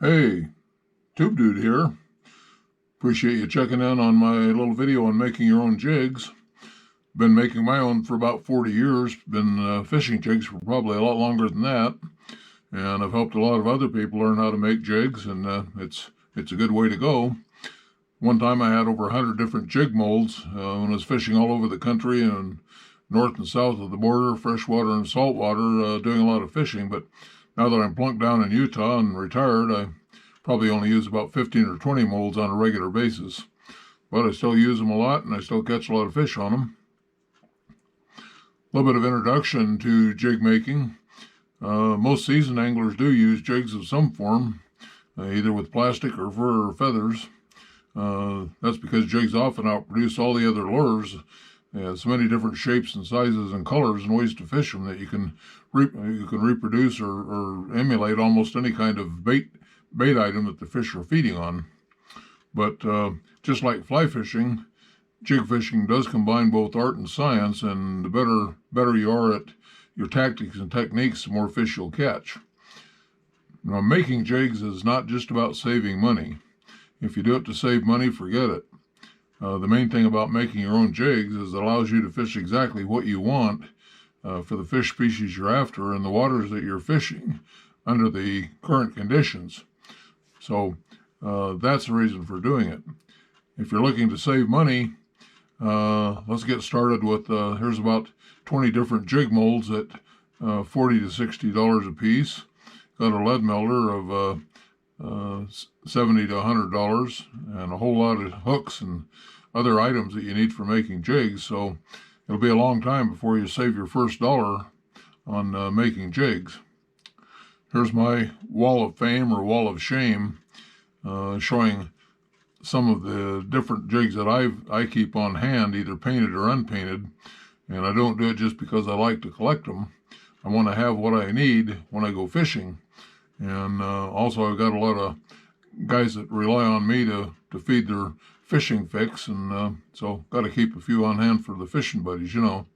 Hey, Tube Dude here. Appreciate you checking in on my little video on making your own jigs. Been making my own for about 40 years. Been fishing jigs for probably a lot longer than that. And I've helped a lot of other people learn how to make jigs, and it's a good way to go. One time I had over 100 different jig molds when I was fishing all over the country and north and south of the border, freshwater and saltwater, doing a lot of fishing. But now that I'm plunked down in Utah and retired, I probably only use about 15 or 20 molds on a regular basis. But I still use them a lot, and I still catch a lot of fish on them. A little bit of introduction to jig making. Most seasoned anglers do use jigs of some form, either with plastic or fur or feathers. That's because jigs often outproduce all the other lures. So many different shapes and sizes and colors and ways to fish them that you can reproduce or emulate almost any kind of bait item that the fish are feeding on. But just like fly fishing, jig fishing does combine both art and science, and the better you are at your tactics and techniques, the more fish you'll catch. Now, making jigs is not just about saving money. If you do it to save money, forget it. The main thing about making your own jigs is it allows you to fish exactly what you want for the fish species you're after and the waters that you're fishing under the current conditions. So that's the reason for doing it. If you're looking to save money, let's get started with, here's about 20 different jig molds at $40 to $60 a piece. Got a lead melter of $70 to $100 and a whole lot of hooks and other items that you need for making jigs. So it'll be a long time before you save your first dollar on making jigs. Here's my wall of fame or wall of shame, showing some of the different jigs that I keep on hand, either painted or unpainted. And I don't do it just because I like to collect them. I want to have what I need when I go fishing. And also I've got a lot of guys that rely on me to feed their fishing fix, and so got to keep a few on hand for the fishing buddies, you know.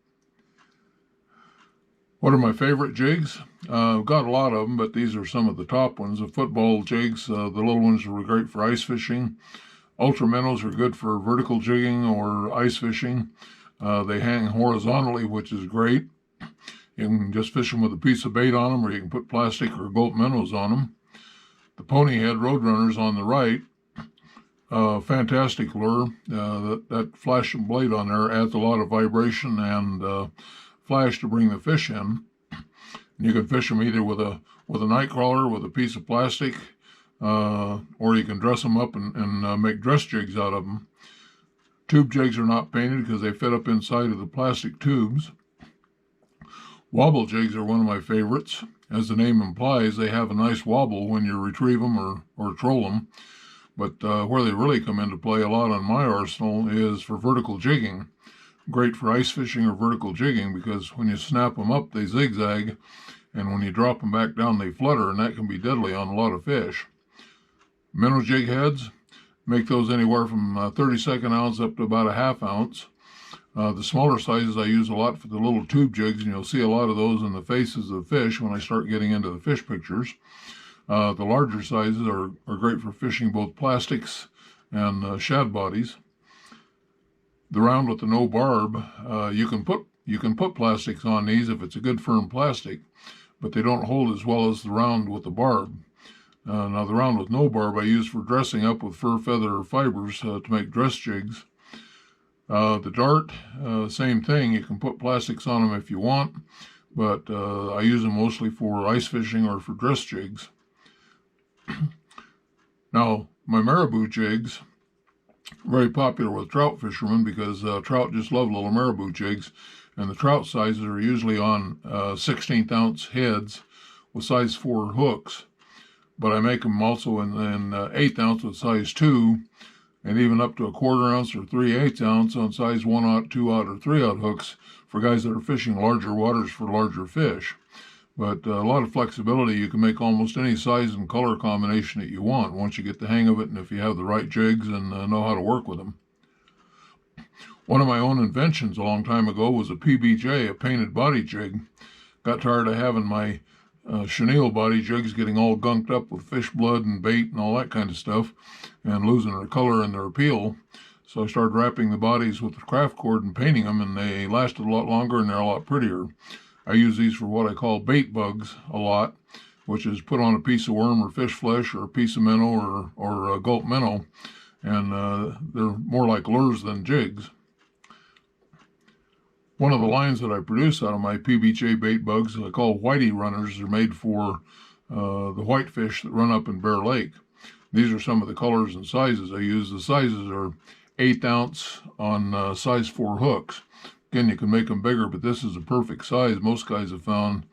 What are my favorite jigs? I've got a lot of them, but these are some of the top ones. The football jigs, the little ones are great for ice fishing. Ultra minnows are good for vertical jigging or ice fishing. They hang horizontally, which is great. You can just fish them with a piece of bait on them, or you can put plastic or gulp minnows on them. The pony head Roadrunners on the right, fantastic lure. That flash and blade on there adds a lot of vibration and flash to bring the fish in. You can fish them either with a night crawler with a piece of plastic, or you can dress them up and make dress jigs out of them. Tube jigs are not painted because they fit up inside of the plastic tubes. Wobble jigs are one of my favorites. As the name implies, they have a nice wobble when you retrieve them or troll them. But where they really come into play a lot on my arsenal is for vertical jigging. Great for ice fishing or vertical jigging because when you snap them up, they zigzag, and when you drop them back down, they flutter, and that can be deadly on a lot of fish. Minnow jig heads, make those anywhere from 32nd ounce up to about a half ounce. The smaller sizes I use a lot for the little tube jigs, and you'll see a lot of those in the faces of fish when I start getting into the fish pictures. The larger sizes are great for fishing both plastics and shad bodies. The round with the no barb, you can put plastics on these if it's a good firm plastic, but they don't hold as well as the round with the barb. Now the round with no barb I use for dressing up with fur, feather, or fibers to make dress jigs. The dart, same thing. You can put plastics on them if you want, but I use them mostly for ice fishing or for dress jigs. Now, my marabou jigs, very popular with trout fishermen because trout just love little marabou jigs, and the trout sizes are usually on 16th ounce heads with size 4 hooks, but I make them also in 1/8 ounce with size 2, and even up to a 1/4 ounce or 3/8 ounce on size 1/0, 2/0, or 3/0 hooks for guys that are fishing larger waters for larger fish. But a lot of flexibility. You can make almost any size and color combination that you want once you get the hang of it and if you have the right jigs and know how to work with them. One of my own inventions a long time ago was a PBJ, a painted body jig. Got tired of having my chenille body jigs getting all gunked up with fish blood and bait and all that kind of stuff and losing their color and their appeal. So I started wrapping the bodies with the craft cord and painting them, and they lasted a lot longer and they're a lot prettier. I use these for what I call bait bugs a lot, which is put on a piece of worm or fish flesh or a piece of minnow or gulp minnow, and they're more like lures than jigs. One of the lines that I produce out of my PBJ bait bugs I call whitey runners. They're made for the whitefish that run up in Bear Lake. These are some of the colors and sizes I use. The sizes are 1/8 ounce on size 4 hooks. Again, you can make them bigger, but this is a perfect size most guys have found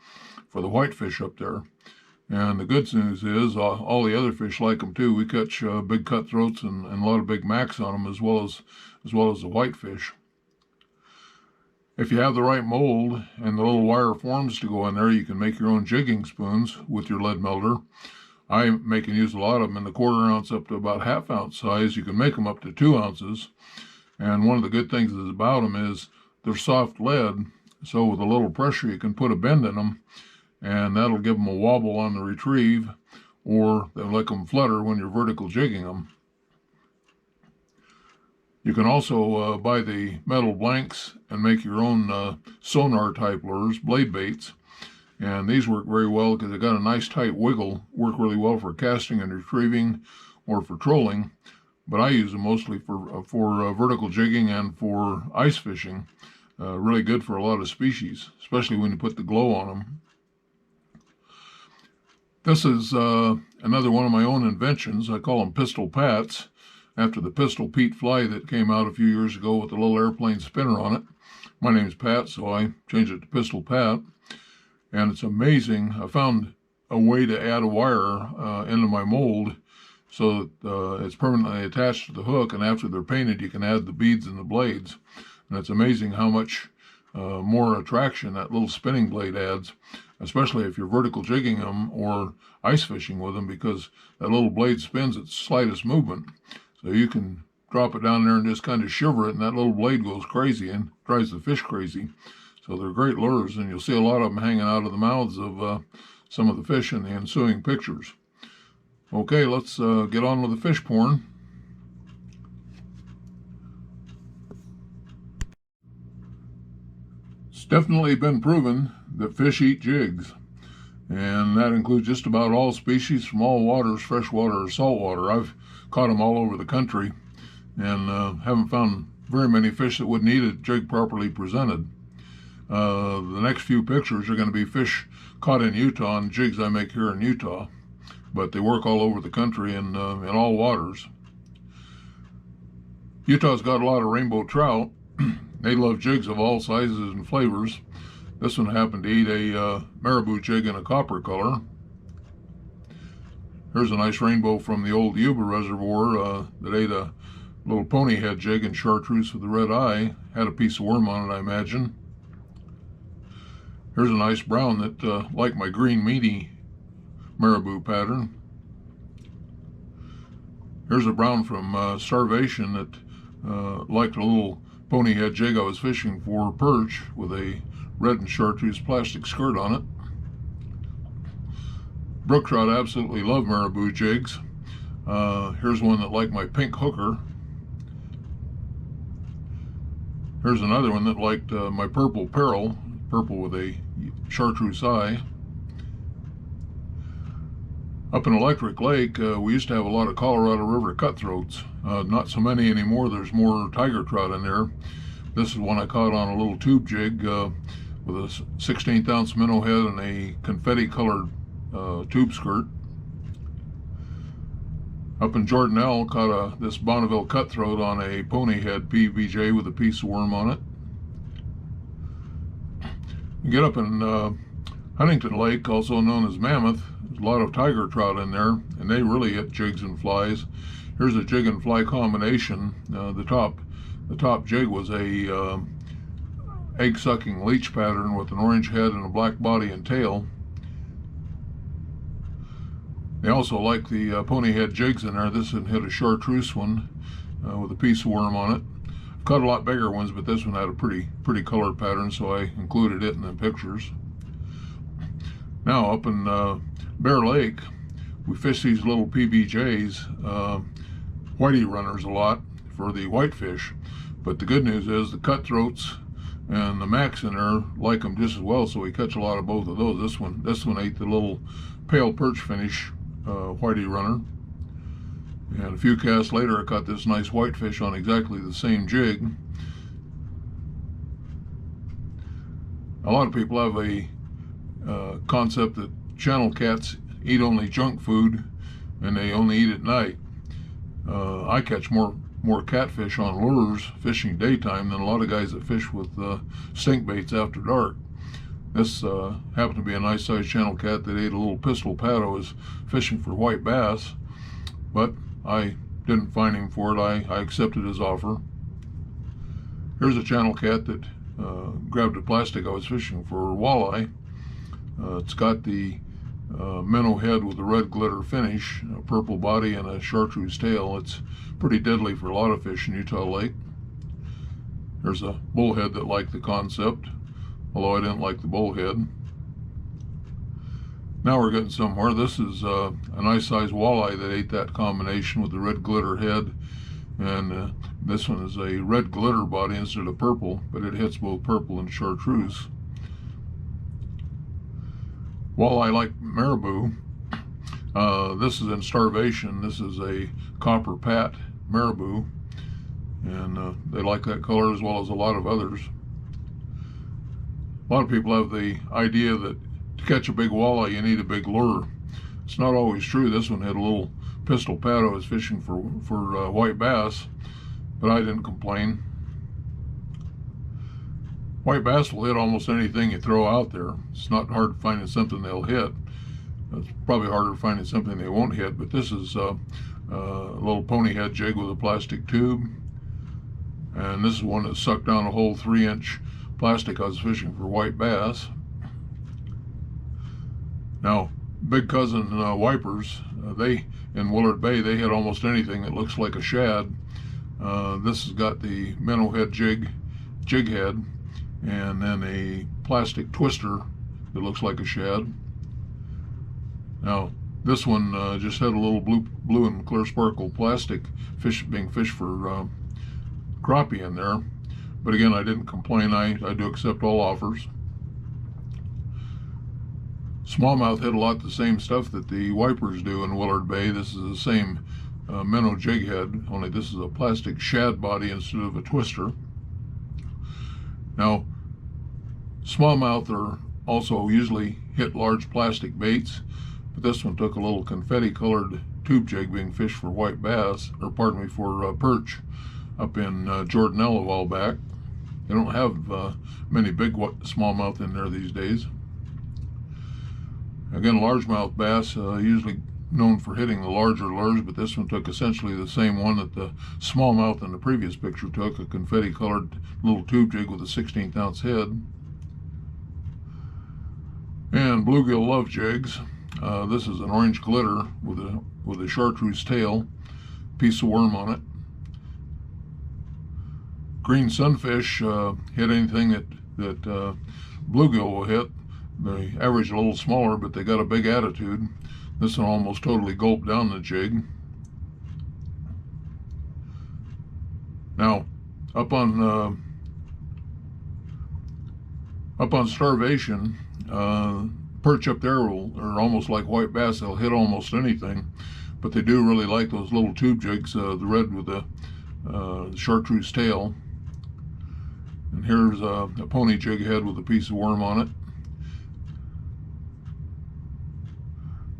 for the whitefish up there. And the good news is all the other fish like them too. We catch big cutthroats and a lot of big macks on them as well as the whitefish. If you have the right mold and the little wire forms to go in there, you can make your own jigging spoons with your lead melter. I make and use a lot of them in the 1/4 ounce up to about 1/2 ounce size. You can make them up to 2 ounces. And one of the good things about them is they're soft lead, so with a little pressure you can put a bend in them, and that'll give them a wobble on the retrieve, or they'll let them flutter when you're vertical jigging them. You can also buy the metal blanks and make your own sonar type lures, blade baits. And these work very well because they've got a nice tight wiggle, work really well for casting and retrieving or for trolling. But I use them mostly for vertical jigging and for ice fishing. Really good for a lot of species, especially when you put the glow on them. This is another one of my own inventions. I call them Pistol Pats, after the Pistol Pete fly that came out a few years ago with a little airplane spinner on it. My name's Pat, so I changed it to Pistol Pat. And it's amazing. I found a way to add a wire into my mold so that it's permanently attached to the hook, and after they're painted you can add the beads and the blades. And it's amazing how much more attraction that little spinning blade adds, especially if you're vertical jigging them or ice fishing with them, because that little blade spins at the slightest movement. So you can drop it down there and just kind of shiver it, and that little blade goes crazy and drives the fish crazy. So they're great lures, and you'll see a lot of them hanging out of the mouths of some of the fish in the ensuing pictures. Okay, let's get on with the fish porn. It's definitely been proven that fish eat jigs, and that includes just about all species from all waters, freshwater or saltwater. I've caught them all over the country and haven't found very many fish that wouldn't eat a jig properly presented. The next few pictures are going to be fish caught in Utah and jigs I make here in Utah, but they work all over the country and in all waters. Utah's got a lot of rainbow trout. They love jigs of all sizes and flavors. This one happened to eat a marabou jig in a copper color. Here's a nice rainbow from the old Yuba Reservoir that ate a little pony head jig in chartreuse with a red eye. Had a piece of worm on it, I imagine. Here's a nice brown that like my green meaty marabou pattern. Here's a brown from Starvation that liked a little pony head jig I was fishing for perch with a red and chartreuse plastic skirt on it. Brook trout absolutely love marabou jigs. Here's one that liked my pink hooker. Here's another one that liked my purple peril, purple with a chartreuse eye. Up in Electric Lake, we used to have a lot of Colorado River cutthroats. Not so many anymore. There's more tiger trout in there. This is one I caught on a little tube jig with a 1/16 ounce minnow head and a confetti colored tube skirt. Up in Jordanelle, caught this Bonneville cutthroat on a pony head PBJ with a piece of worm on it. You get up in Huntington Lake, also known as Mammoth, there's a lot of tiger trout in there, and they really hit jigs and flies. Here's a jig and fly combination. The top jig was a egg-sucking leech pattern with an orange head and a black body and tail. They also like the pony head jigs in there. This one hit a chartreuse one with a piece of worm on it. I've caught a lot bigger ones, but this one had a pretty color pattern, so I included it in the pictures. Now up in Bear Lake, we fish these little PBJs, whitey runners a lot for the whitefish. But the good news is the cutthroats and the macks in there like them just as well, so we catch a lot of both of those. This one ate the little pale perch finish whitey runner. And a few casts later, I caught this nice whitefish on exactly the same jig. A lot of people have a concept that channel cats eat only junk food and they only eat at night. I catch more catfish on lures fishing daytime than a lot of guys that fish with stink baits after dark. This happened to be a nice sized channel cat that ate a little pistol pat. I was fishing for white bass, but I didn't find him for it. I accepted his offer. Here's a channel cat that grabbed a plastic. I was fishing for walleye. It's got the minnow head with a red glitter finish, a purple body, and a chartreuse tail. It's pretty deadly for a lot of fish in Utah Lake. There's a bullhead that liked the concept, although I didn't like the bullhead. Now we're getting somewhere. This is a nice sized walleye that ate that combination with the red glitter head, and this one is a red glitter body instead of purple, but it hits both purple and chartreuse. Walleye like marabou. This is in starvation. This is a copper pat marabou, and they like that color as well as a lot of others. A lot of people have the idea that to catch a big walleye you need a big lure. It's not always true. This one had a little pistol pat. I was fishing for white bass, but I didn't complain. White bass will hit almost anything you throw out there. It's not hard finding something they'll hit. It's probably harder finding something they won't hit, but this is a little pony head jig with a plastic tube. And this is one that sucked down a whole 3-inch plastic. I was fishing for white bass. Now, big cousin wipers, they in Willard Bay, they hit almost anything that looks like a shad. This has got the minnow head jig head, and then a plastic twister that looks like a shad. Now, this one just had a little blue and clear sparkle plastic fish being fished for crappie in there. But again, I didn't complain. I do accept all offers. Smallmouth hit a lot the same stuff that the wipers do in Willard Bay. This is the same minnow jig head, only this is a plastic shad body instead of a twister. Now, smallmouth are also usually hit large plastic baits, but this one took a little confetti colored tube jig being fished for white bass, or pardon me, for perch up in Jordanelle a while back. They don't have many big smallmouth in there these days. Again, largemouth bass usually known for hitting the larger lures, but this one took essentially the same one that the smallmouth in the previous picture took, a confetti colored little tube jig with a 16th ounce head. And bluegill love jigs. This is an orange glitter with a chartreuse tail, piece of worm on it. Green sunfish hit anything that bluegill will hit. They average a little smaller, but they got a big attitude. This one almost totally gulped down the jig. Now, up on starvation, perch up there are almost like white bass. They'll hit almost anything, but they do really like those little tube jigs, the red with the chartreuse tail. And here's a pony jig head with a piece of worm on it.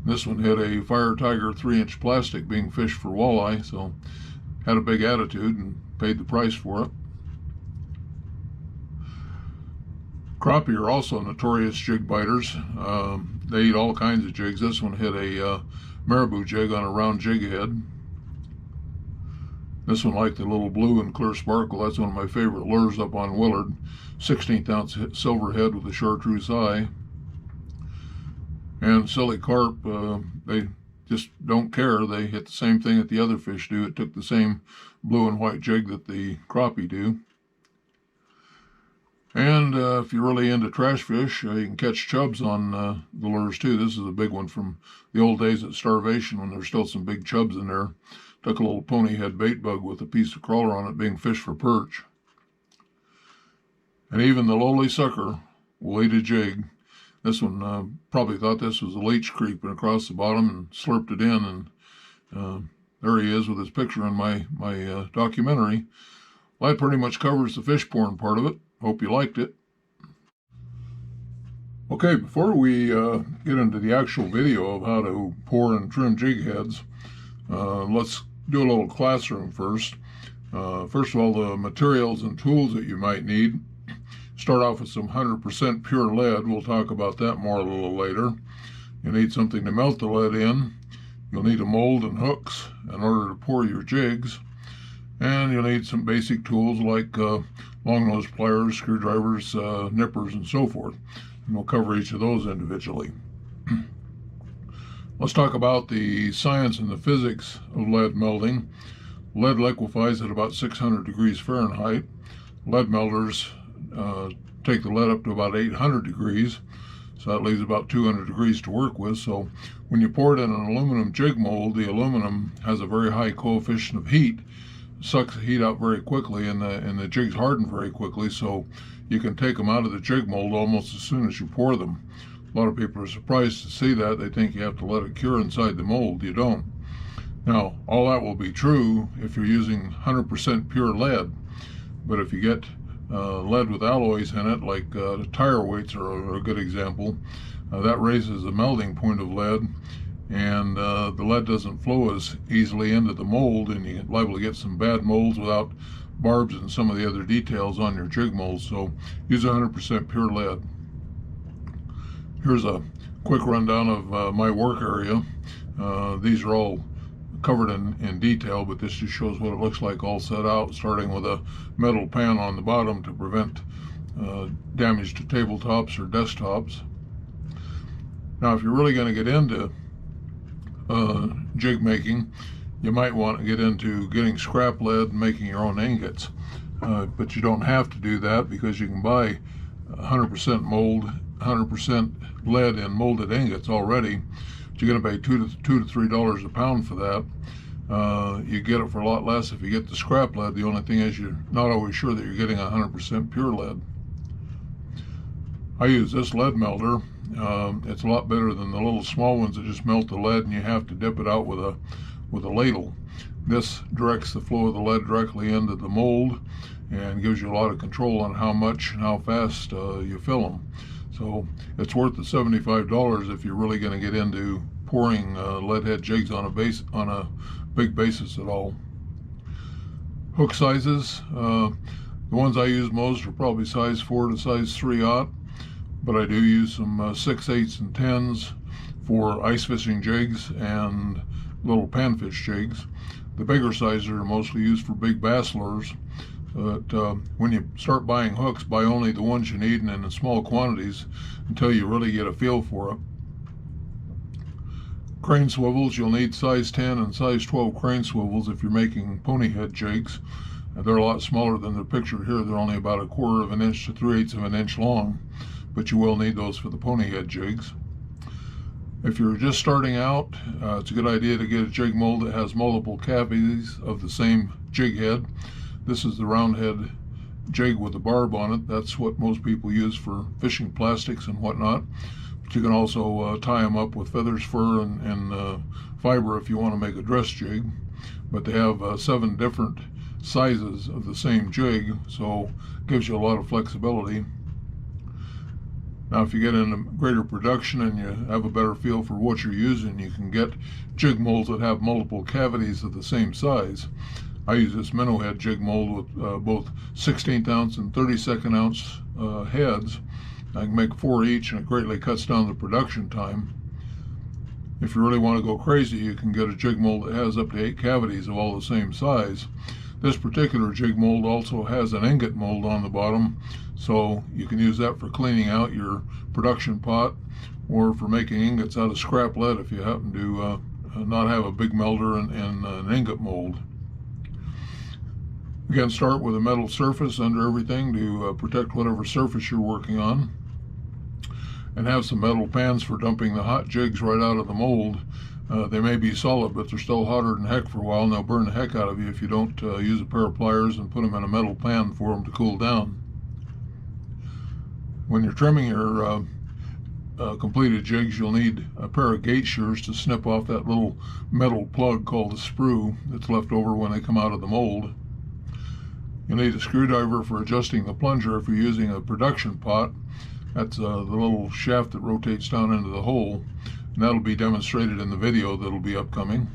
This one hit a Fire Tiger 3-inch plastic being fished for walleye, so had a big attitude and paid the price for it. Crappie are also notorious jig biters. They eat all kinds of jigs. This one hit a marabou jig on a round jig head. This one liked the little blue and clear sparkle. That's one of my favorite lures up on Willard. 16th ounce silver head with a chartreuse eye. And silly carp, they just don't care. They hit the same thing that the other fish do. It took the same blue and white jig that the crappie do. And if you're really into trash fish, you can catch chubs on the lures too. This is a big one from the old days at Starvation when there's still some big chubs in there. Took a little pony head bait bug with a piece of crawler on it being fished for perch. And even the lowly sucker will eat a jig. This one probably thought this was a leech creeping across the bottom and slurped it in. And there he is with his picture in my documentary. Well, that pretty much covers the fish porn part of it. Hope you liked it. Okay, before we get into the actual video of how to pour and trim jig heads, let's do a little classroom first. First of all, the materials and tools that you might need. Start off with some 100% pure lead. We'll talk about that more a little later. You need something to melt the lead in. You'll need a mold and hooks in order to pour your jigs. And you'll need some basic tools like long nose pliers, screwdrivers, nippers, and so forth. And we'll cover each of those individually. Let's talk about the science and the physics of lead melting. Lead liquefies at about 600 degrees Fahrenheit. Lead melters take the lead up to about 800 degrees, so that leaves about 200 degrees to work with. So when you pour it in an aluminum jig mold, the aluminum has a very high coefficient of heat, sucks the heat out very quickly, and the jigs harden very quickly, so you can take them out of the jig mold almost as soon as you pour them. A lot of people are surprised to see that. They think you have to let it cure inside the mold. You don't. Now, all that will be true if you're using 100% pure lead, but if you get lead with alloys in it, like tire weights are a good example, that raises the melting point of lead, and the lead doesn't flow as easily into the mold, and you're liable to get some bad molds without barbs and some of the other details on your jig molds. So use 100% pure lead. Here's a quick rundown of my work area. These are all covered in detail, but this just shows what it looks like all set out, starting with a metal pan on the bottom to prevent damage to tabletops or desktops. Now, if you're really going to get into jig making, you might want to get into getting scrap lead and making your own ingots, but you don't have to do that because you can buy 100% mold, 100% lead in molded ingots already. You're going to pay $2 to $3 a pound for that. You get it for a lot less if you get the scrap lead. The only thing is you're not always sure that you're getting 100% pure lead. I use this lead melter. It's a lot better than the little small ones that just melt the lead and you have to dip it out with a ladle. This directs the flow of the lead directly into the mold and gives you a lot of control on how much and how fast you fill them. So it's worth the $75 if you're really going to get into pouring lead head jigs on a big basis at all. Hook sizes, the ones I use most are probably size 4 to size 3/0, but I do use some 6/8 and 10s for ice fishing jigs and little panfish jigs. The bigger sizes are mostly used for big bass lures. But when you start buying hooks, buy only the ones you need and in small quantities until you really get a feel for it. Crane swivels, you'll need size 10 and size 12 crane swivels if you're making pony head jigs. They're a lot smaller than they're pictured here. They're only about 1/4 of an inch to 3/8 of an inch long, but you will need those for the pony head jigs. If you're just starting out, it's a good idea to get a jig mold that has multiple cavities of the same jig head. This is the round head jig with the barb on it. That's what most people use for fishing plastics and whatnot. But you can also tie them up with feathers, fur, and fiber if you want to make a dress jig. But they have 7 different sizes of the same jig, so it gives you a lot of flexibility. Now, if you get into greater production and you have a better feel for what you're using, you can get jig molds that have multiple cavities of the same size. I use this minnow head jig mold with both 16th ounce and 32nd ounce heads. I can make 4 each, and it greatly cuts down the production time. If you really want to go crazy, you can get a jig mold that has up to 8 cavities of all the same size. This particular jig mold also has an ingot mold on the bottom, so you can use that for cleaning out your production pot or for making ingots out of scrap lead if you happen to not have a big melter and an ingot mold. Again, start with a metal surface under everything to protect whatever surface you're working on. And have some metal pans for dumping the hot jigs right out of the mold. They may be solid, but they're still hotter than heck for a while, and they'll burn the heck out of you if you don't use a pair of pliers and put them in a metal pan for them to cool down. When you're trimming your completed jigs, you'll need a pair of gate shears to snip off that little metal plug called a sprue that's left over when they come out of the mold. You'll need a screwdriver for adjusting the plunger if you're using a production pot. That's the little shaft that rotates down into the hole, and that'll be demonstrated in the video that'll be upcoming.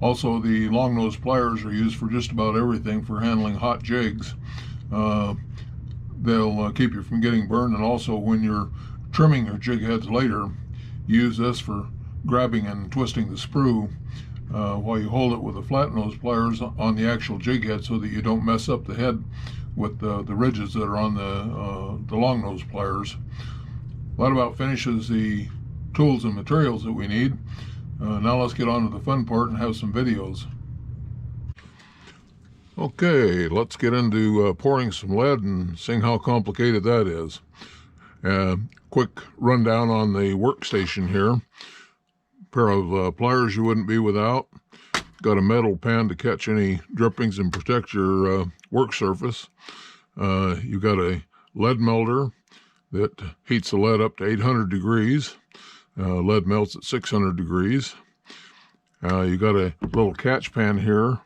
Also, the long nose pliers are used for just about everything for handling hot jigs. They'll keep you from getting burned, and also when you're trimming your jig heads later, use this for grabbing and twisting the sprue while you hold it with the flat nose pliers on the actual jig head so that you don't mess up the head with the ridges that are on the long nose pliers. That about finishes the tools and materials that we need. Now let's get on to the fun part and have some videos. Okay, let's get into pouring some lead and seeing how complicated that is. Quick rundown on the workstation here. Pair of pliers you wouldn't be without. Got a metal pan to catch any drippings and protect your work surface. You've got a lead melter that heats the lead up to 800 degrees. Lead melts at 600 degrees. You got a little catch pan here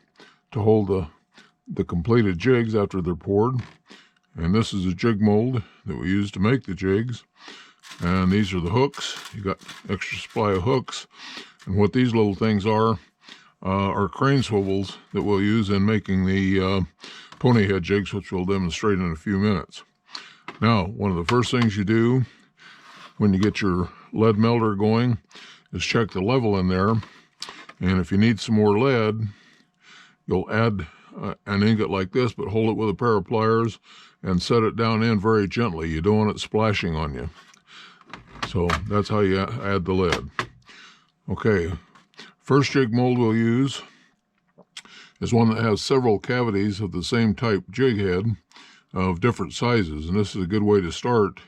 to hold the completed jigs after they're poured. And this is a jig mold that we use to make the jigs. And these are the hooks. You got extra supply of hooks. And what these little things are crane swivels that we'll use in making the pony head jigs, which we'll demonstrate in a few minutes. Now, one of the first things you do when you get your lead melter going is check the level in there. And if you need some more lead, you'll add an ingot like this, but hold it with a pair of pliers and set it down in very gently. You don't want it splashing on you. So that's how you add the lead. Okay, first jig mold we'll use is one that has several cavities of the same type jig head of different sizes, and this is a good way to start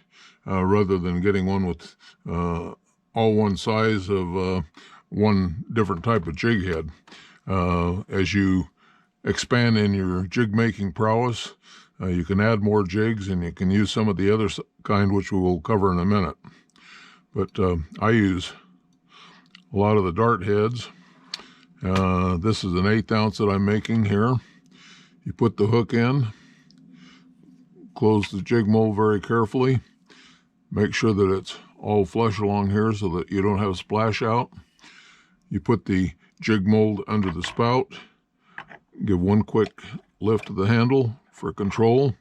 rather than getting one with all one size of one different type of jig head. As you expand in your jig making prowess, you can add more jigs, and you can use some of the other kind, which we will cover in a minute. But I use a lot of the dart heads. This is an 1/8 ounce that I'm making here. You put the hook in, close the jig mold very carefully, make sure that it's all flush along here so that you don't have a splash out. You put the jig mold under the spout, give one quick lift of the handle for control.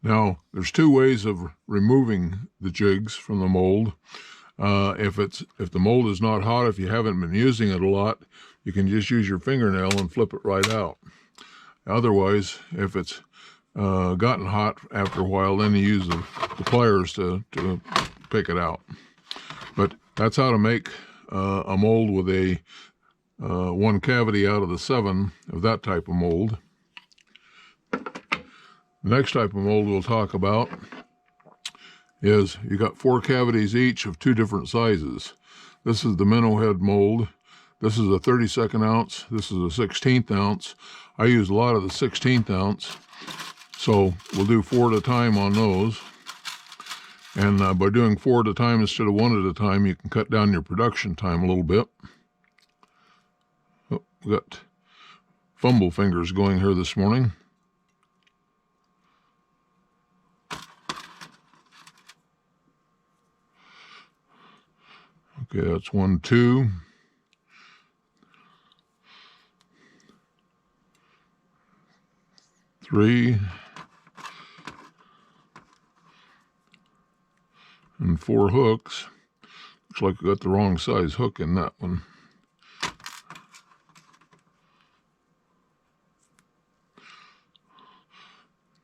Now, there's two ways of removing the jigs from the mold. If the mold is not hot, if you haven't been using it a lot, you can just use your fingernail and flip it right out. Otherwise, if it's gotten hot after a while, then you use the pliers to pick it out. But that's how to make a mold with a one cavity out of the 7 of that type of mold. The next type of mold we'll talk about is you got 4 cavities each of 2 different sizes. This is the minnow head mold. This is a 32nd ounce. This is a 16th ounce. I use a lot of the 16th ounce, so we'll do 4 at a time on those. And by doing 4 at a time instead of 1 at a time, you can cut down your production time a little bit. Oh, we got fumble fingers going here this morning. Okay, that's 1, 2. Three. And 4 hooks. Looks like we got the wrong size hook in that one.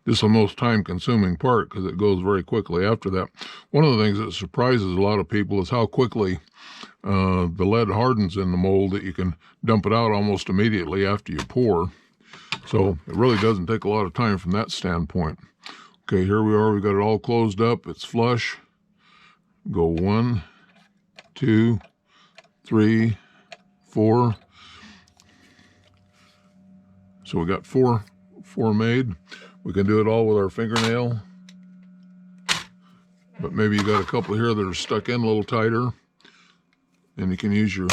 This is the most time-consuming part because it goes very quickly after that. One of the things that surprises a lot of people is how quickly the lead hardens in the mold that you can dump it out almost immediately after you pour. So it really doesn't take a lot of time from that standpoint. Okay, here we are. We got it all closed up. It's flush. Go 1, 2, 3, 4. So we got four made. We can do it all with our fingernail, but maybe you got a couple here that are stuck in a little tighter, and you can use your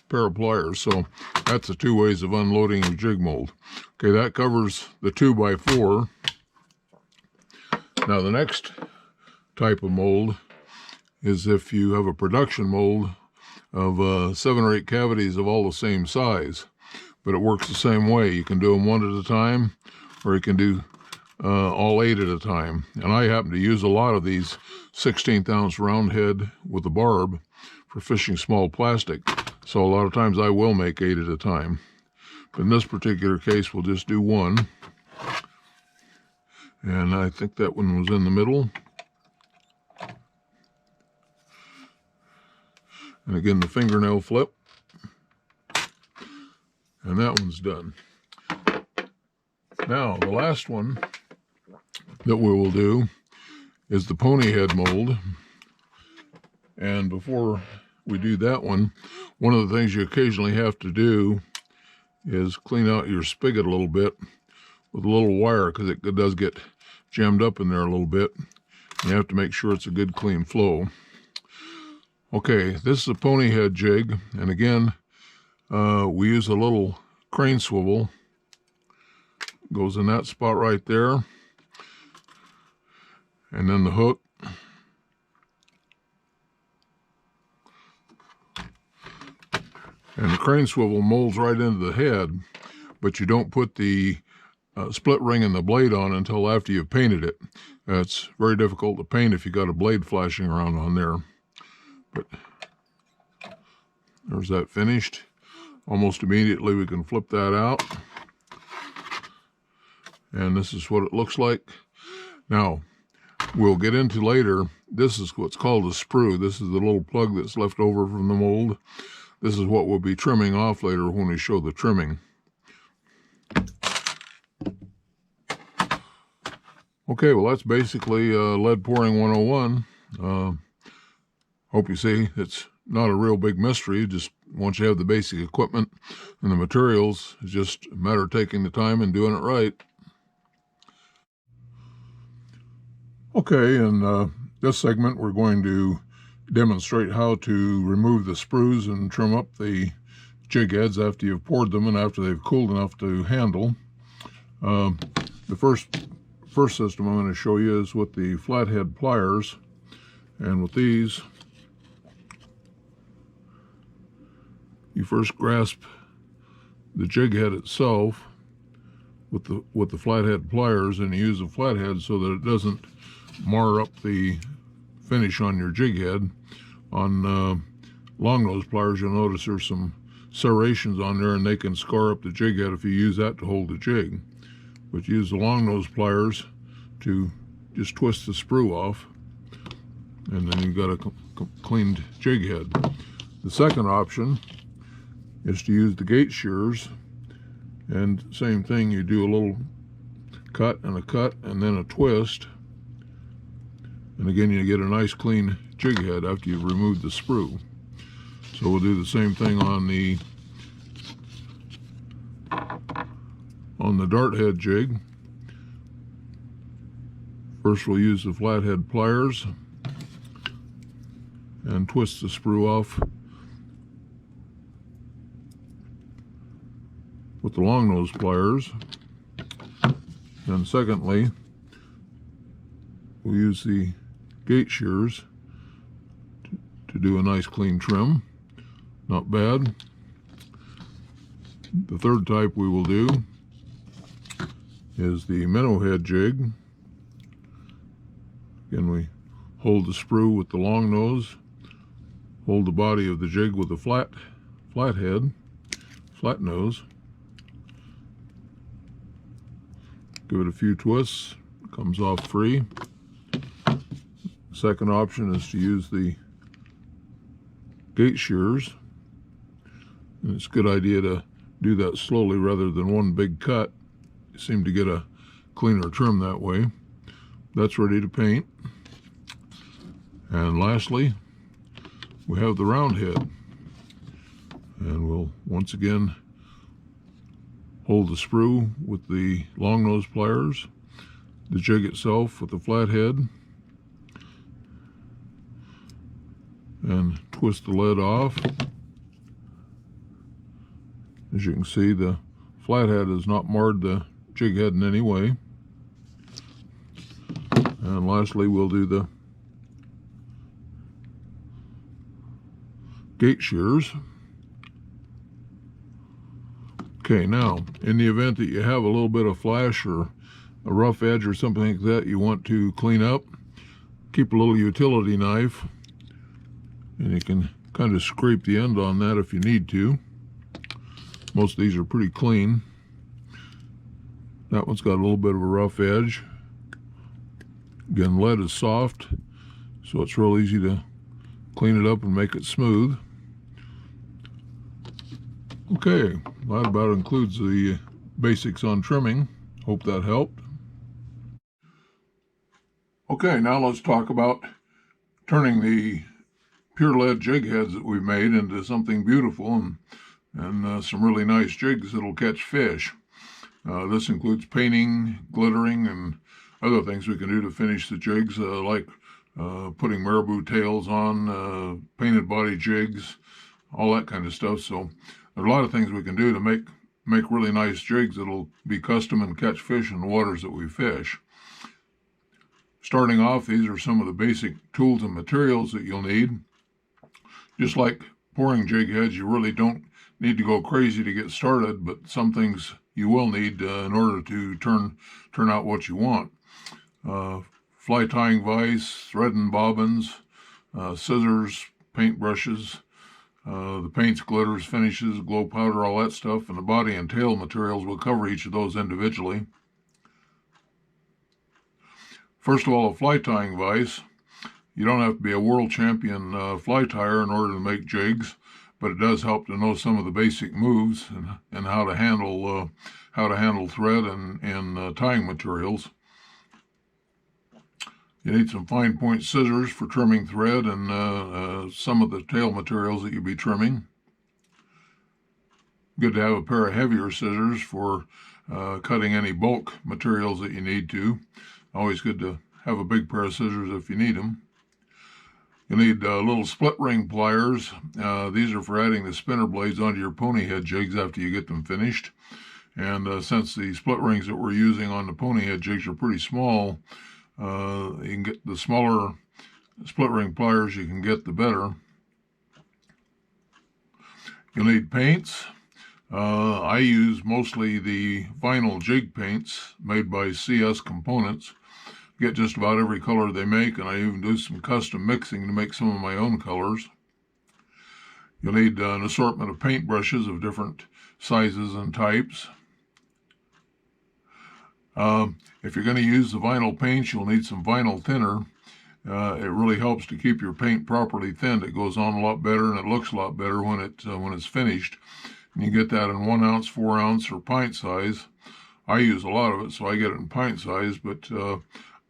pair of pliers. So that's the 2 ways of unloading your jig mold. Okay, that covers the 2x4. Now the next type of mold is if you have a production mold of 7 or 8 cavities of all the same size, but it works the same way. You can do them 1 at a time, or you can do all 8 at a time. And I happen to use a lot of these 16th ounce round head with a barb for fishing small plastic. So a lot of times I will make 8 at a time. But in this particular case, we'll just do 1. And I think that one was in the middle. And again, the fingernail flip. And that one's done. Now, the last one that we will do is the pony head mold. And before we do that one of the things you occasionally have to do is clean out your spigot a little bit with a little wire, because it does get jammed up in there a little bit. You have to make sure it's a good clean flow. Okay, this is a pony head jig, and again, we use a little crane swivel. Goes in that spot right there, and then the hook. And the crane swivel molds right into the head, but you don't put the split ring and the blade on until after you've painted it. It's very difficult to paint if you got a blade flashing around on there. But there's that finished. Almost immediately we can flip that out. And this is what it looks like. Now, we'll get into later, this is what's called a sprue. This is the little plug that's left over from the mold. This is what we'll be trimming off later when we show the trimming. Okay, well that's basically lead pouring 101. Hope you see it's not a real big mystery. Just once you have the basic equipment and the materials, it's just a matter of taking the time and doing it right. Okay, in this segment we're going to demonstrate how to remove the sprues and trim up the jig heads after you've poured them and after they've cooled enough to handle. The first system I'm going to show you is with the flathead pliers, and with these you first grasp the jig head itself with the flathead pliers, and you use the flathead so that it doesn't mar up the finish on your jig head. On long nose pliers, you'll notice there's some serrations on there, and they can scar up the jig head if you use that to hold the jig. But use the long nose pliers to just twist the sprue off, and then you've got a cleaned jig head. The second option is to use the gate shears, and same thing, you do a little cut and then a twist, and again you get a nice clean jig head after you've removed the sprue. So we'll do the same thing on the dart head jig. First we'll use the flathead pliers and twist the sprue off with the long nose pliers. And secondly, we'll use the gate shears to do a nice clean trim. Not bad. The third type we will do is the minnow head jig. Again, we hold the sprue with the long nose, hold the body of the jig with the flat nose. Give it a few twists, comes off free. Second option is to use the gate shears. And it's a good idea to do that slowly rather than one big cut. You seem to get a cleaner trim that way. That's ready to paint. And lastly, we have the round head. And we'll once again hold the sprue with the long nose pliers, the jig itself with the flat head, and twist the lead off. As you can see, the flat head has not marred the jig head in any way. And lastly, we'll do the gate shears. Okay, now, in the event that you have a little bit of flash or a rough edge or something like that you want to clean up, keep a little utility knife, and you can kind of scrape the end on that if you need to. Most of these are pretty clean. That one's got a little bit of a rough edge. Again, lead is soft, so it's real easy to clean it up and make it smooth. Okay, that about includes the basics on trimming. Hope that helped. Okay, now let's talk about turning the pure lead jig heads that we've made into something beautiful and some really nice jigs that'll catch fish. This includes painting, glittering, and other things we can do to finish the jigs, like putting marabou tails on, painted body jigs, all that kind of stuff. So there's a lot of things we can do to make really nice jigs that'll be custom and catch fish in the waters that we fish. Starting off, these are some of the basic tools and materials that you'll need. Just like pouring jig heads, you really don't need to go crazy to get started, but some things you will need in order to turn out what you want. Fly tying vise, thread and bobbins, scissors, paint brushes, the paints, glitters, finishes, glow powder, all that stuff, and the body and tail materials. We'll cover each of those individually. First of all, a fly tying vise. You don't have to be a world champion fly tyer in order to make jigs, but it does help to know some of the basic moves and how to handle thread and tying materials. You need some fine point scissors for trimming thread and some of the tail materials that you'll be trimming. Good to have a pair of heavier scissors for cutting any bulk materials that you need to. Always good to have a big pair of scissors if you need them. You need little split ring pliers. These are for adding the spinner blades onto your pony head jigs after you get them finished. And since the split rings that we're using on the pony head jigs are pretty small, you can get the smaller split ring pliers you can get, the better. You'll need paints. I use mostly the vinyl jig paints made by CS Components. Get just about every color they make, and I even do some custom mixing to make some of my own colors. You'll need an assortment of paint brushes of different sizes and types. If you're going to use the vinyl paints, you'll need some vinyl thinner. It really helps to keep your paint properly thinned. It goes on a lot better and it looks a lot better when it's finished. And you get that in 1 ounce, 4 ounce, or pint size. I use a lot of it, so I get it in pint size, but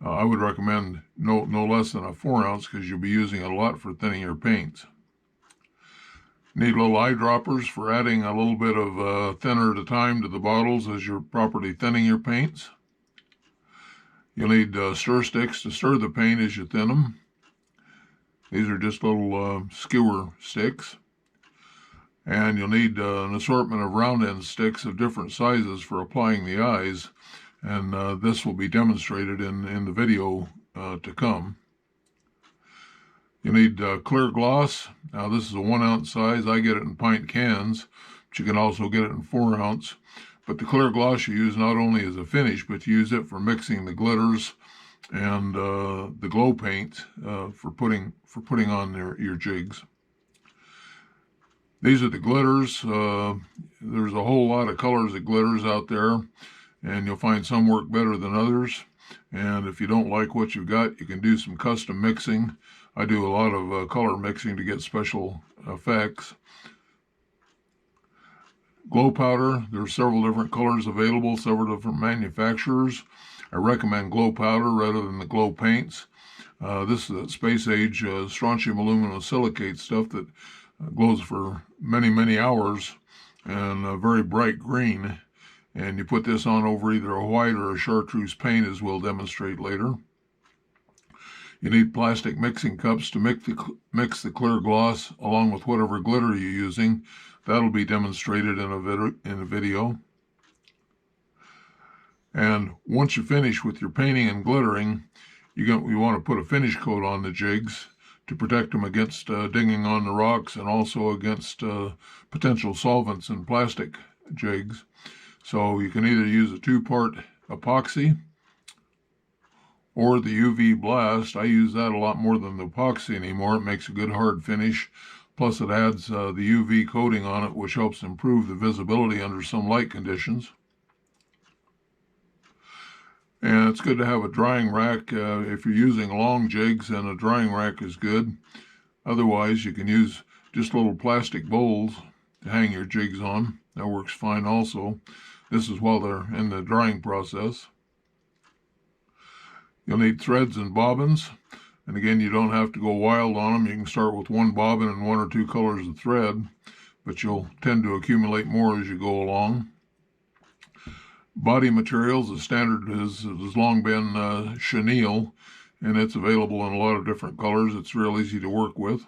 I would recommend no less than a 4 ounce because you'll be using it a lot for thinning your paints. Need little eyedroppers for adding a little bit of thinner at a time to the bottles as you're properly thinning your paints. You'll need stir sticks to stir the paint as you thin them. These are just little skewer sticks. And you'll need an assortment of round end sticks of different sizes for applying the eyes. And this will be demonstrated in the video to come. You need clear gloss. Now this is a 1 ounce size. I get it in pint cans, but you can also get it in 4 ounce. But the clear gloss you use not only as a finish, but you use it for mixing the glitters and the glow paint for putting on your jigs. These are the glitters. There's a whole lot of colors of glitters out there, and you'll find some work better than others. And if you don't like what you've got, you can do some custom mixing. I do a lot of color mixing to get special effects. Glow powder, there's several different colors available, several different manufacturers. I recommend glow powder rather than the glow paints. This is space age strontium aluminum silicate stuff that glows for many, many hours and a very bright green. And you put this on over either a white or a chartreuse paint, as we'll demonstrate later. You need plastic mixing cups to mix the clear gloss along with whatever glitter you're using. That'll be demonstrated in a video. And once you finish with your painting and glittering, you want to put a finish coat on the jigs to protect them against dinging on the rocks and also against potential solvents in plastic jigs. So you can either use a 2-part epoxy or the UV blast. I use that a lot more than the epoxy anymore. It makes a good hard finish. Plus it adds the UV coating on it, which helps improve the visibility under some light conditions. And it's good to have a drying rack. If you're using long jigs, then a drying rack is good. Otherwise, you can use just little plastic bowls to hang your jigs on. That works fine also. This is while they're in the drying process. You'll need threads and bobbins. And again, you don't have to go wild on them. You can start with one bobbin and 1 or 2 colors of thread, but you'll tend to accumulate more as you go along. Body materials, the standard has long been chenille, and it's available in a lot of different colors. It's real easy to work with.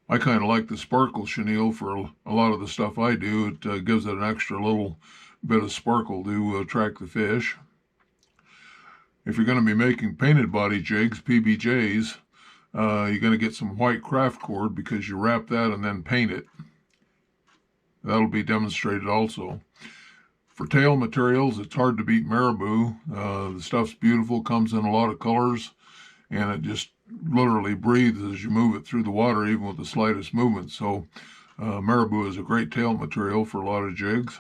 I kind of like the sparkle chenille for a lot of the stuff I do. It gives it an extra little bit of sparkle to attract the fish. If you're going to be making painted body jigs, PBJs, you're going to get some white craft cord because you wrap that and then paint it. That'll be demonstrated also. For tail materials, it's hard to beat marabou. The stuff's beautiful, comes in a lot of colors, and it just literally breathes as you move it through the water, even with the slightest movement. So marabou is a great tail material for a lot of jigs.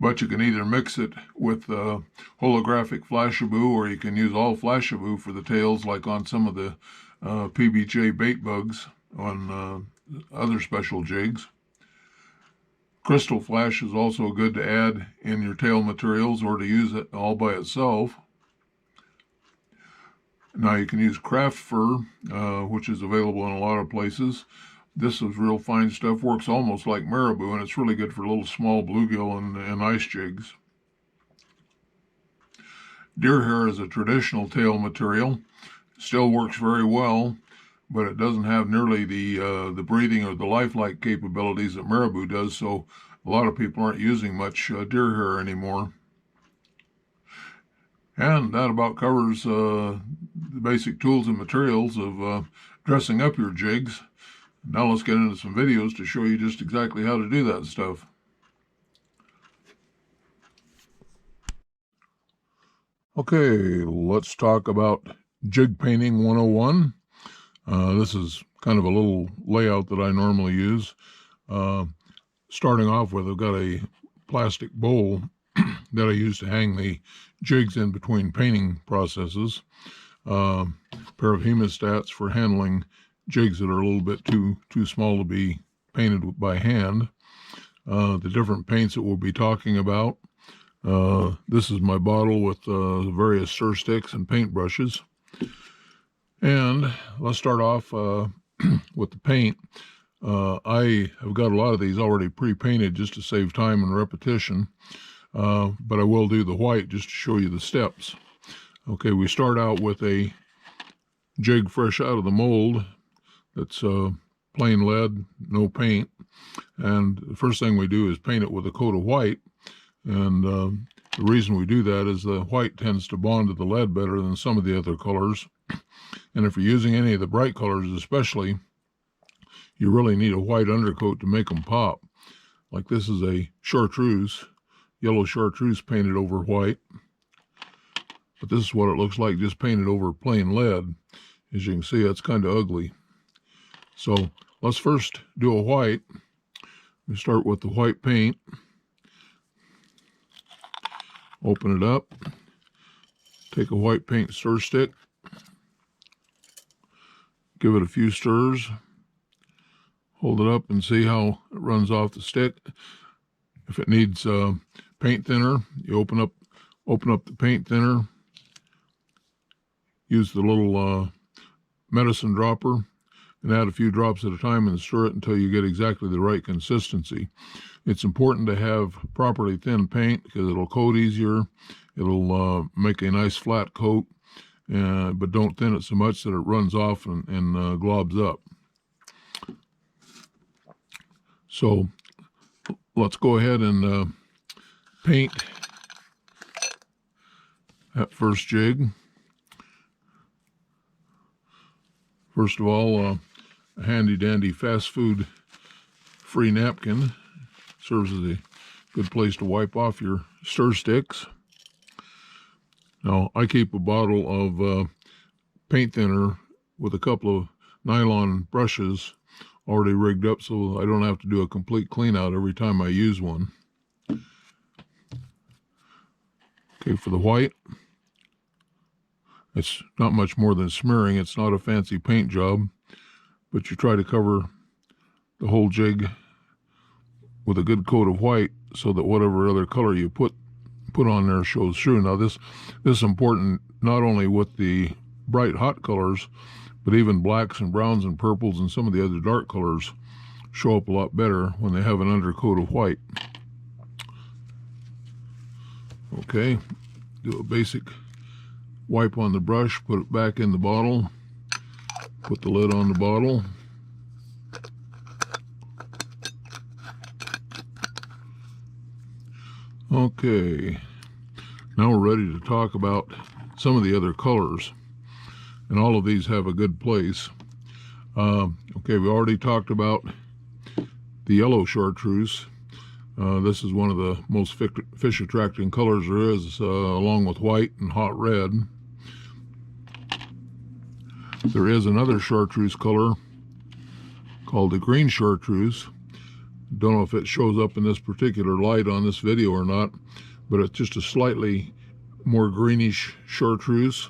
But you can either mix it with holographic flashabou, or you can use all flashabou for the tails, like on some of the PBJ bait bugs on other special jigs. Crystal flash is also good to add in your tail materials or to use it all by itself. Now you can use craft fur, which is available in a lot of places. This is real fine stuff, works almost like marabou, and it's really good for little small bluegill and ice jigs. Deer hair is a traditional tail material. Still works very well, but it doesn't have nearly the breathing or the lifelike capabilities that marabou does, so a lot of people aren't using much deer hair anymore. And that about covers the basic tools and materials of dressing up your jigs. Now let's get into some videos to show you just exactly how to do that stuff. Okay, let's talk about Jig Painting 101. This is kind of a little layout that I normally use. Starting off with, I've got a plastic bowl that I use to hang the jigs in between painting processes. A pair of hemostats for handling jigs that are a little bit too small to be painted by hand. The different paints that we'll be talking about. This is my bottle with various stir sticks and paint brushes. And let's start off with the paint. I have got a lot of these already pre-painted just to save time and repetition, but I will do the white just to show you the steps. Okay, we start out with a jig fresh out of the mold. That's plain lead, no paint. And the first thing we do is paint it with a coat of white. And the reason we do that is the white tends to bond to the lead better than some of the other colors. And if you're using any of the bright colors especially, you really need a white undercoat to make them pop. Like this is a chartreuse, yellow chartreuse painted over white. But this is what it looks like just painted over plain lead. As you can see, it's kind of ugly. So let's first do a white. We start with the white paint. Open it up. Take a white paint stir stick. Give it a few stirs. Hold it up and see how it runs off the stick. If it needs paint thinner, you open up the paint thinner. Use the little medicine dropper and add a few drops at a time and stir it until you get exactly the right consistency. It's important to have properly thin paint because it'll coat easier. It'll make a nice flat coat, but don't thin it so much that it runs off and globs up. So let's go ahead and paint that first jig. First of all, a handy dandy fast food free napkin serves as a good place to wipe off your stir sticks. Now, I keep a bottle of paint thinner with a couple of nylon brushes already rigged up so I don't have to do a complete clean out every time I use one. Okay, for the white, it's not much more than smearing. It's not a fancy paint job, but you try to cover the whole jig with a good coat of white so that whatever other color you put on there shows through. Now this is important not only with the bright hot colors, but even blacks and browns and purples and some of the other dark colors show up a lot better when they have an undercoat of white. Okay, do a basic wipe on the brush, put it back in the bottle, put the lid on the bottle. Okay, now we're ready to talk about some of the other colors, and all of these have a good place. Okay, we already talked about the yellow chartreuse. This is one of the most fish attracting colors there is, along with white and hot red. There is another chartreuse color called the green chartreuse. Don't know if it shows up in this particular light on this video or not, but it's just a slightly more greenish chartreuse,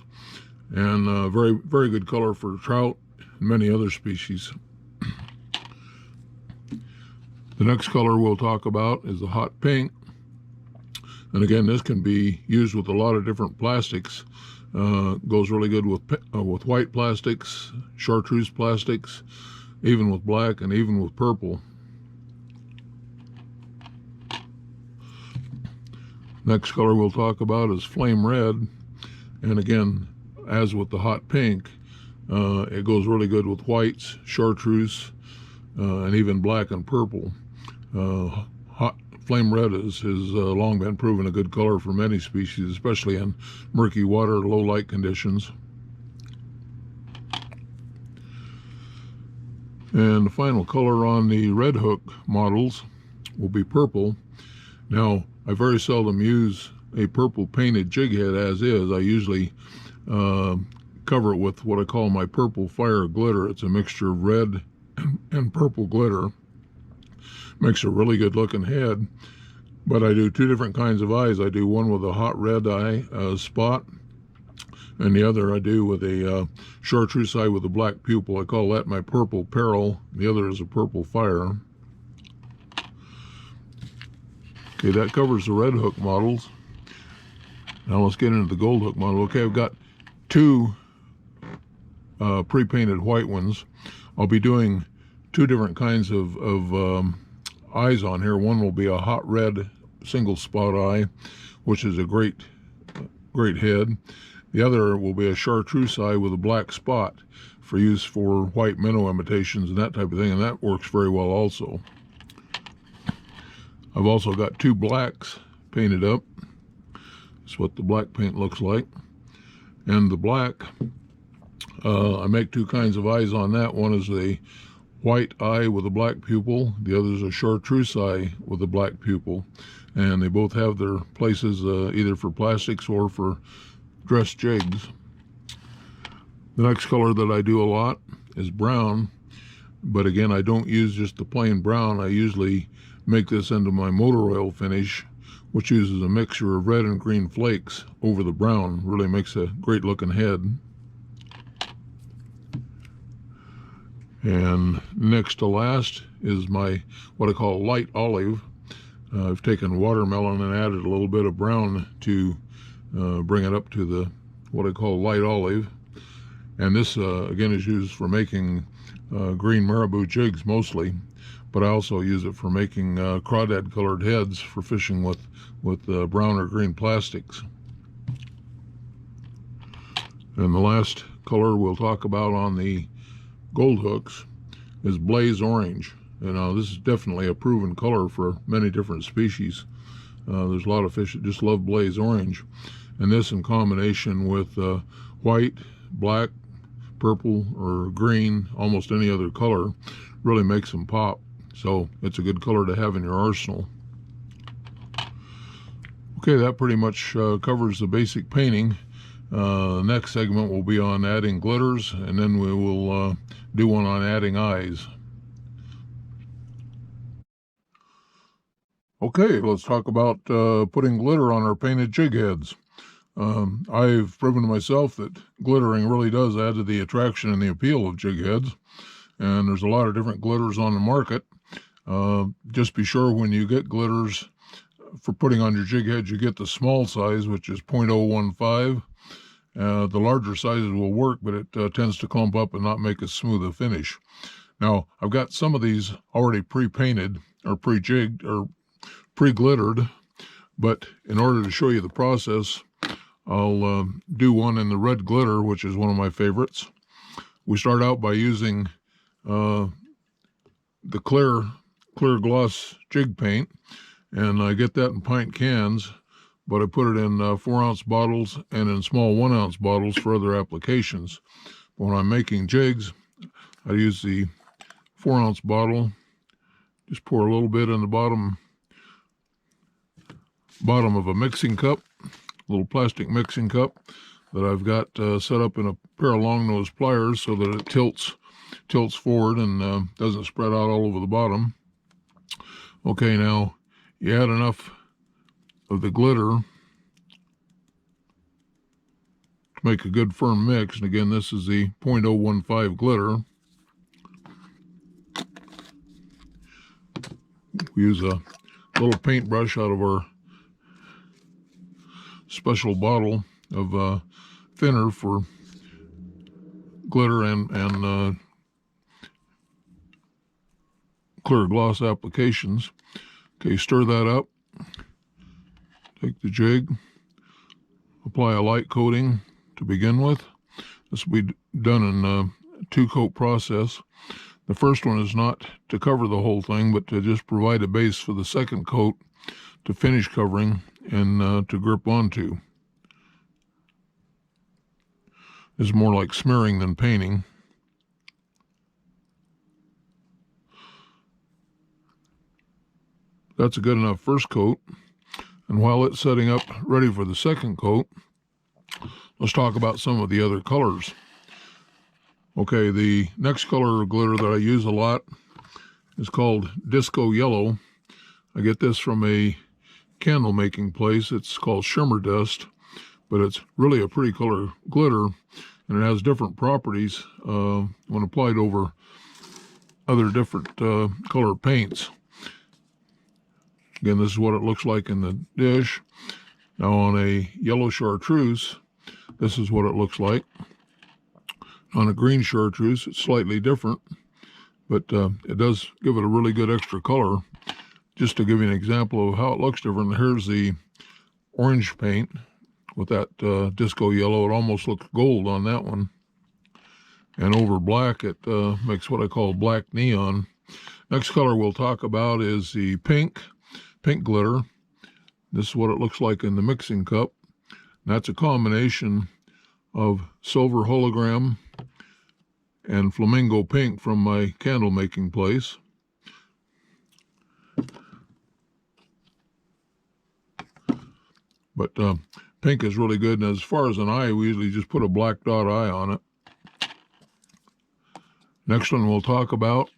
and very, very good color for trout and many other species. The next color we'll talk about is the hot pink, and again, this can be used with a lot of different plastics. Goes really good with white plastics, chartreuse plastics, even with black and even with purple. Next color we'll talk about is flame red, and again, as with the hot pink, it goes really good with whites, chartreuse, and even black and purple. Hot flame red has long been proven a good color for many species, especially in murky water, low light conditions. And the final color on the red hook models will be purple. Now, I very seldom use a purple painted jig head as is. I usually cover it with what I call my purple fire glitter. It's a mixture of red and purple glitter. Makes a really good looking head, but I do two different kinds of eyes. I do one with a hot red eye spot, and the other I do with a chartreuse eye with a black pupil. I call that my purple peril. The other is a purple fire. Okay, that covers the red hook models. Now let's get into the gold hook model. Okay, I've got two pre-painted white ones. I'll be doing two different kinds of eyes on here. One will be a hot red single spot eye, which is a great head. The other will be a chartreuse eye with a black spot for use for white minnow imitations and that type of thing, and that works very well also. I've also got two blacks painted up. That's what the black paint looks like. And the black, I make two kinds of eyes on that. One is a white eye with a black pupil. The other is a chartreuse eye with a black pupil. And they both have their places either for plastics or for dress jigs. The next color that I do a lot is brown. But again, I don't use just the plain brown. I usually make this into my motor oil finish, which uses a mixture of red and green flakes over the brown. Really makes a great looking head. And next to last is my what I call light olive. I've taken watermelon and added a little bit of brown to bring it up to the what I call light olive. And this again is used for making green marabou jigs mostly, but I also use it for making crawdad colored heads for fishing with brown or green plastics. And the last color we'll talk about on the gold hooks is blaze orange. And this is definitely a proven color for many different species. There's a lot of fish that just love blaze orange, and this in combination with white, black, purple, or green, almost any other color, really makes them pop. So it's a good color to have in your arsenal. Okay, that pretty much covers the basic painting. Next segment will be on adding glitters, and then we will do one on adding eyes. Okay, let's talk about putting glitter on our painted jig heads. I've proven to myself that glittering really does add to the attraction and the appeal of jig heads, and there's a lot of different glitters on the market. Just be sure when you get glitters for putting on your jig head, you get the small size, which is 0.015. The larger sizes will work, but it tends to clump up and not make as smooth a finish. Now, I've got some of these already pre-painted or pre-jigged or pre-glittered, but in order to show you the process, I'll do one in the red glitter, which is one of my favorites. We start out by using the clear gloss jig paint, and I get that in pint cans, but I put it in 4-ounce bottles and in small 1-ounce bottles for other applications. When I'm making jigs, I use the 4-ounce bottle, just pour a little bit in the bottom of a mixing cup, a little plastic mixing cup that I've got set up in a pair of long nose pliers so that it tilts forward and doesn't spread out all over the bottom. Okay, now you add enough of the glitter to make a good firm mix, and again, this is the 0.015 glitter. We use a little paintbrush out of our special bottle of thinner for glitter and clear gloss applications. Okay, stir that up. Take the jig, apply a light coating to begin with. This will be done in a 2-coat process. The first one is not to cover the whole thing, but to just provide a base for the second coat to finish covering and to grip onto. It's more like smearing than painting. That's a good enough first coat. And while it's setting up ready for the second coat, let's talk about some of the other colors. Okay, the next color of glitter that I use a lot is called Disco Yellow. I get this from a candle making place. It's called Shimmer Dust, but it's really a pretty color glitter, and it has different properties when applied over other different color paints. Again, this is what it looks like in the dish. Now on a yellow chartreuse, this is what it looks like. On a green chartreuse, it's slightly different, but it does give it a really good extra color. Just to give you an example of how it looks different, here's the orange paint with that disco yellow. It almost looks gold on that one. And over black, it makes what I call black neon. Next color we'll talk about is the pink glitter. This is what it looks like in the mixing cup. And that's a combination of silver hologram and flamingo pink from my candle making place. But pink is really good, and as far as an eye, we usually just put a black dot eye on it. Next one we'll talk about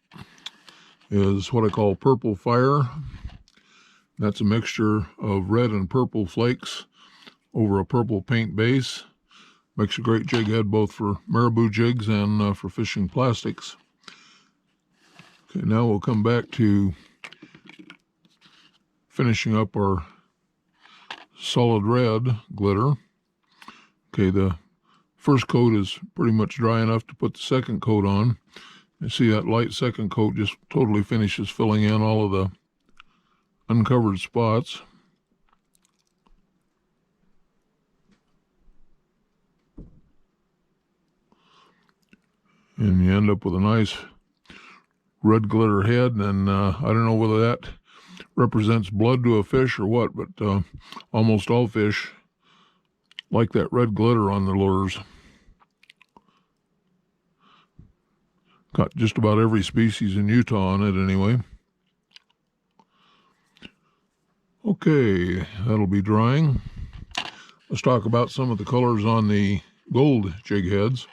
is what I call purple fire. That's a mixture of red and purple flakes over a purple paint base. Makes a great jig head both for marabou jigs and for fishing plastics. Okay, now we'll come back to finishing up our solid red glitter. Okay, the first coat is pretty much dry enough to put the second coat on. You see that light second coat just totally finishes filling in all of the uncovered spots. And you end up with a nice red glitter head, and I don't know whether that represents blood to a fish or what, but almost all fish like that red glitter on the lures. Got just about every species in Utah on it anyway. Okay, that'll be drying. Let's talk about some of the colors on the gold jig heads.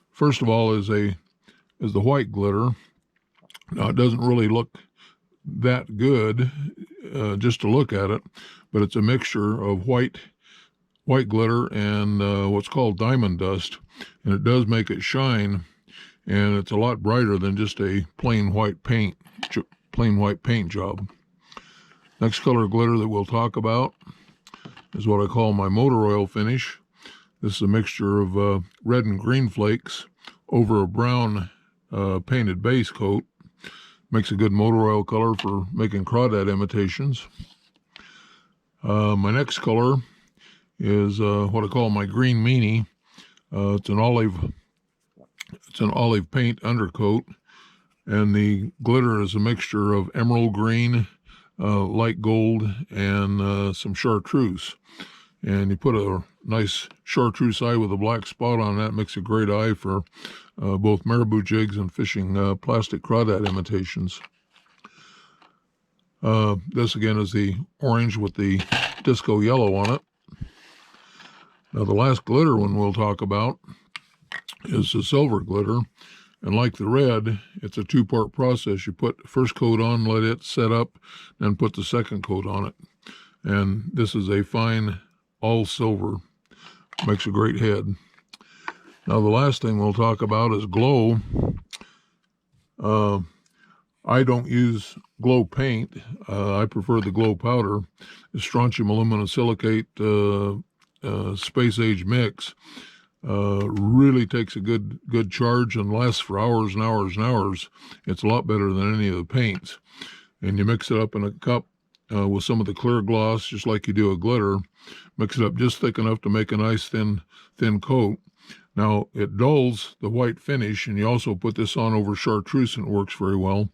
First of all is the white glitter. Now it doesn't really look that good just to look at it, but it's a mixture of white glitter and what's called diamond dust, and it does make it shine, and it's a lot brighter than just a plain white paint job. Next color glitter that we'll talk about is what I call my motor oil finish. This is a mixture of red and green flakes over a brown painted base coat. Makes a good motor oil color for making crawdad imitations. My next color is what I call my green meanie. It's an olive paint undercoat, and the glitter is a mixture of emerald green, light gold, and some chartreuse. And you put a nice chartreuse eye with a black spot on that. Makes a great eye for both marabou jigs and fishing plastic crawdad imitations. This again is the orange with the disco yellow on it. Now the last glitter one we'll talk about is the silver glitter. And like the red, it's a two-part process. You put the first coat on, let it set up, then put the second coat on it. And this is a fine all silver. Makes a great head. Now the last thing we'll talk about is glow. I don't use glow paint. I prefer the glow powder. The strontium aluminum silicate space age mix really takes a good charge and lasts for hours and hours and hours. It's a lot better than any of the paints. And you mix it up in a cup with some of the clear gloss, just like you do a glitter. Mix it up just thick enough to make a nice thin coat. Now it dulls the white finish, and you also put this on over chartreuse and it works very well.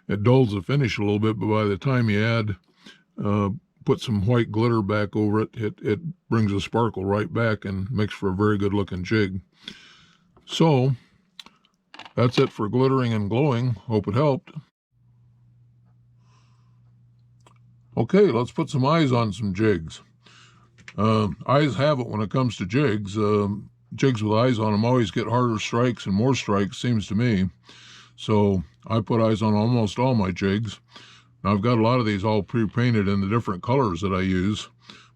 It dulls the finish a little bit, but by the time you put some white glitter back over it, it brings a sparkle right back and makes for a very good looking jig. So that's it for glittering and glowing. Hope it helped. Okay, let's put some eyes on some jigs. Eyes have it when it comes to jigs. Jigs with eyes on them always get harder strikes and more strikes, seems to me. So I put eyes on almost all my jigs. Now I've got a lot of these all pre-painted in the different colors that I use,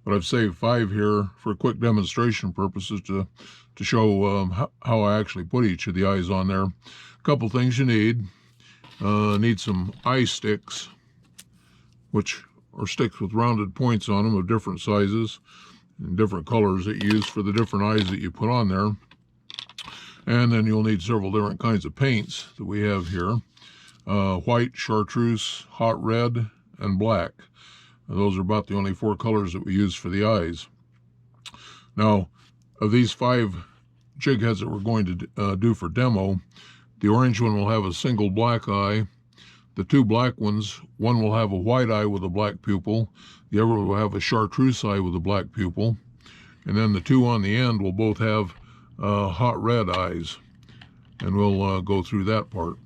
but I've saved 5 here for quick demonstration purposes to show how I actually put each of the eyes on there. A couple things you need. Need some eye sticks, which are sticks with rounded points on them of different sizes and different colors that you use for the different eyes that you put on there. And then you'll need several different kinds of paints that we have here. White, chartreuse, hot red, and black. Those are about the only 4 colors that we use for the eyes. Now, of these 5 jig heads that we're going to do for demo, the orange one will have a single black eye. The 2 black ones, one will have a white eye with a black pupil, the other will have a chartreuse eye with a black pupil, and then the 2 on the end will both have hot red eyes, and we'll go through that part.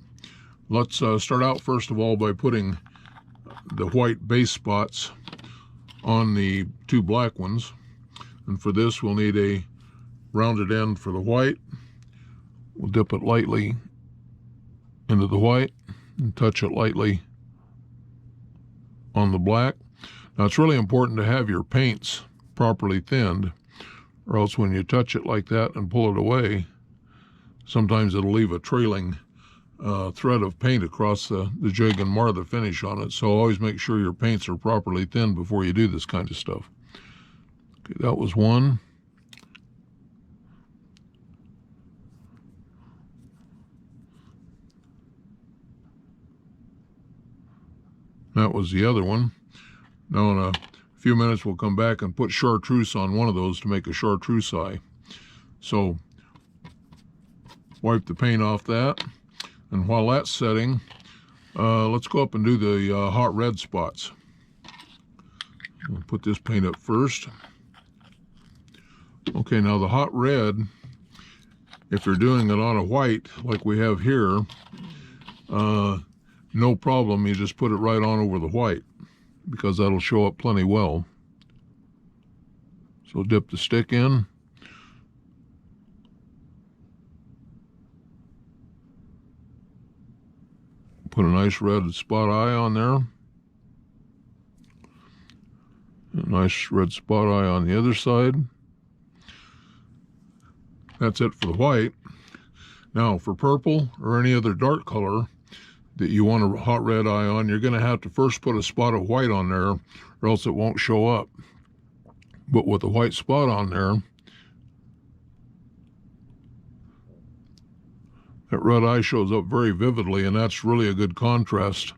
Let's start out first of all by putting the white base spots on the 2 black ones, and for this we'll need a rounded end for the white. We'll dip it lightly into the white and touch it lightly on the black. Now it's really important to have your paints properly thinned, or else when you touch it like that and pull it away, sometimes it'll leave a trailing thread of paint across the jig and mar the finish on it. So always make sure your paints are properly thinned before you do this kind of stuff. Okay, that was one. That was the other one. Now in a few minutes we'll come back and put chartreuse on one of those to make a chartreuse eye. So wipe the paint off that, and while that's setting, let's go up and do the hot red spots. We'll put this paint up first. Okay, now the hot red, if you're doing it on a white like we have here, no problem, you just put it right on over the white, because that'll show up plenty well. So dip the stick in. Put a nice red spot eye on there. A nice red spot eye on the other side. That's it for the white. Now for purple or any other dark color that you want a hot red eye on, you're going to have to first put a spot of white on there, or else it won't show up. But with the white spot on there, that red eye shows up very vividly, and that's really a good contrast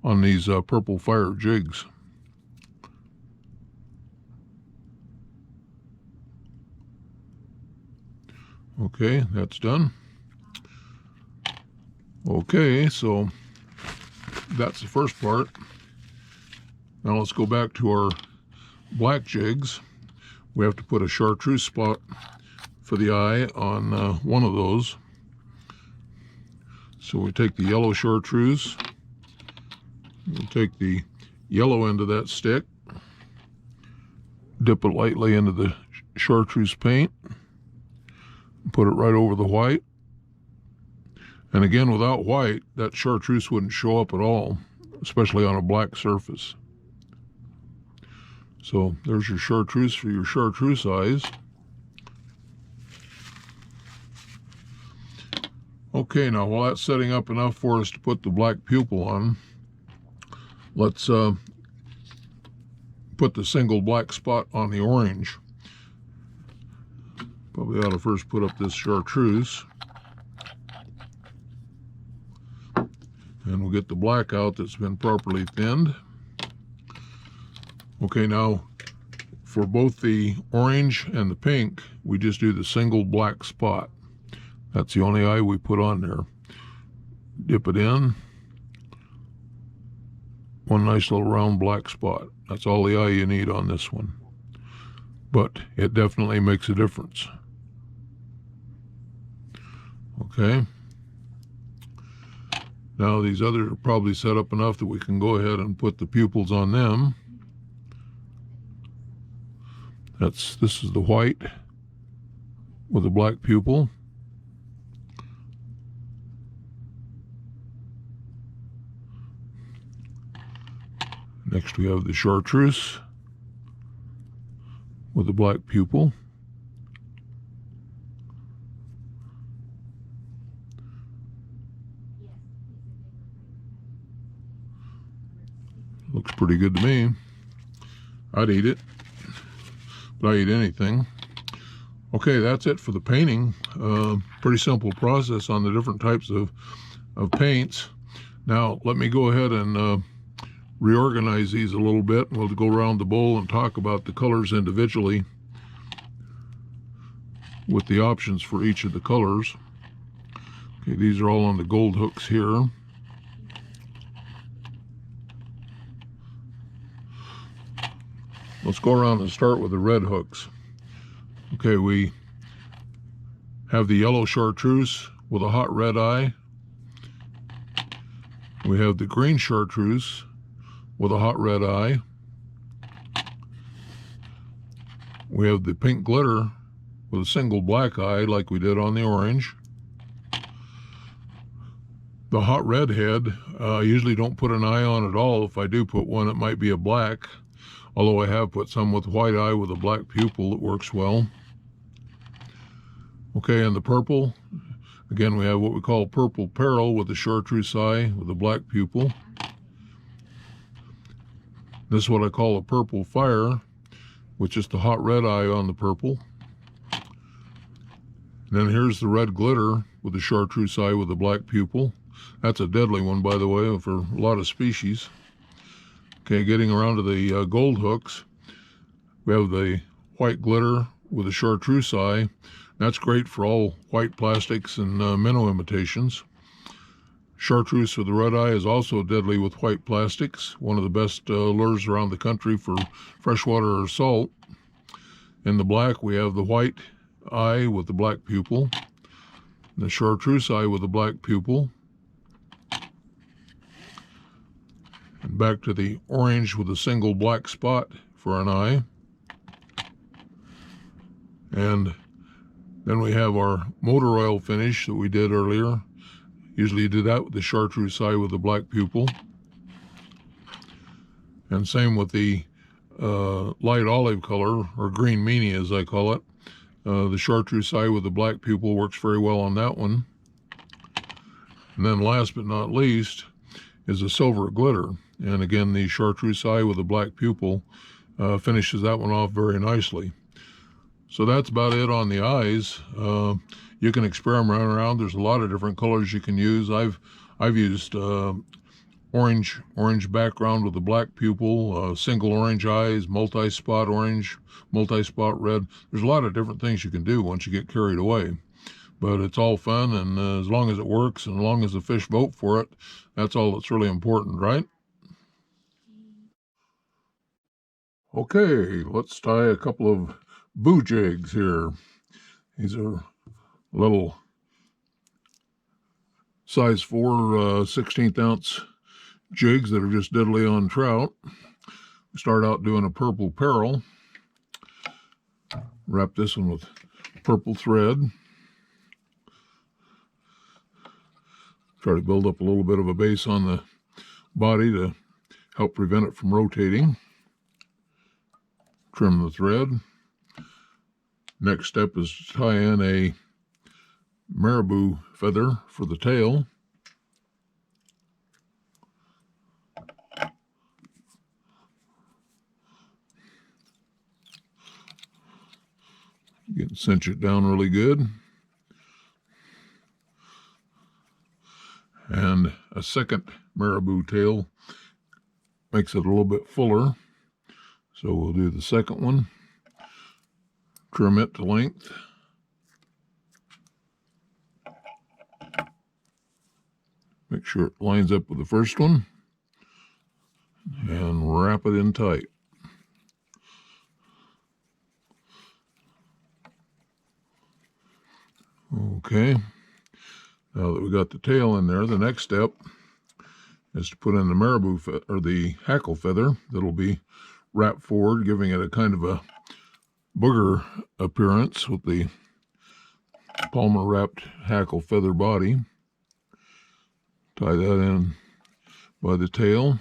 on these purple fire jigs. Okay, that's done. Okay, so that's the first part. Now let's go back to our black jigs. We have to put a chartreuse spot for the eye on one of those. So we take the yellow chartreuse, we take the yellow end of that stick, dip it lightly into the chartreuse paint, put it right over the white. And again, without white, that chartreuse wouldn't show up at all, especially on a black surface. So there's your chartreuse for your chartreuse eyes. Okay, now while that's setting up enough for us to put the black pupil on, let's put the single black spot on the orange. Probably ought to first put up this chartreuse. And we'll get the black out that's been properly thinned. Okay, now for both the orange and the pink, we just do the single black spot. That's the only eye we put on there. Dip it in. One nice little round black spot. That's all the eye you need on this one. But it definitely makes a difference. Okay. Now these others are probably set up enough that we can go ahead and put the pupils on them. This is the white with a black pupil. Next we have the chartreuse with a black pupil. Looks pretty good to me. I'd eat it, but I eat anything. Okay, that's it for the painting. Pretty simple process on the different types of paints. Now let me go ahead and reorganize these a little bit. We'll go around the bowl and talk about the colors individually with the options for each of the colors. Okay, these are all on the gold hooks here. Let's go around and start with the red hooks. Okay, we have the yellow chartreuse with a hot red eye. We have the green chartreuse with a hot red eye. We have the pink glitter with a single black eye like we did on the orange. The hot red head, I usually don't put an eye on at all. If I do put one, it might be a black, although I have put some with white eye with a black pupil that works well. Okay, and the purple, Again, we have what we call purple peril with a chartreuse eye with a black pupil. This is what I call a purple fire, with just a hot red eye on the purple. Then here's the red glitter with the chartreuse eye with a black pupil. That's a deadly one, by the way, for a lot of species. Okay, getting around to the gold hooks, we have the white glitter with a chartreuse eye. That's great for all white plastics and minnow imitations. Chartreuse with the red eye is also deadly with white plastics, one of the best lures around the country for freshwater or salt. In the black, we have the white eye with the black pupil, the chartreuse eye with the black pupil, and back to the orange with a single black spot for an eye. And then we have our motor oil finish that we did earlier. Usually you do that with the chartreuse eye with the black pupil. And same with the light olive color, or green meanie as I call it. The chartreuse eye with the black pupil works very well on that one. And then last but not least is a silver glitter. And again, the chartreuse eye with the black pupil finishes that one off very nicely. So that's about it on the eyes. You can experiment around. There's a lot of different colors you can use. I've used orange background with a black pupil, single orange eyes, multi-spot orange, multi-spot red. There's a lot of different things you can do once you get carried away. But it's all fun, and as long as it works and as long as the fish vote for it, that's all that's really important, right? Okay, let's tie a couple of boo jigs here. These are little size 4 16th ounce jigs that are just deadly on trout. Start out doing a purple peril. Wrap this one with purple thread. Try to build up a little bit of a base on the body to help prevent it from rotating. Trim the thread. Next step is to tie in a marabou feather for the tail. You can cinch it down really good. And a second marabou tail makes it a little bit fuller. So we'll do the second one. Trim it to length. Make sure it lines up with the first one. And wrap it in tight. Okay. Now that we got the tail in there, the next step is to put in the marabou or the hackle feather that'll be wrapped forward, giving it a kind of a booger appearance with the Palmer wrapped hackle feather body. Tie that in by the tail.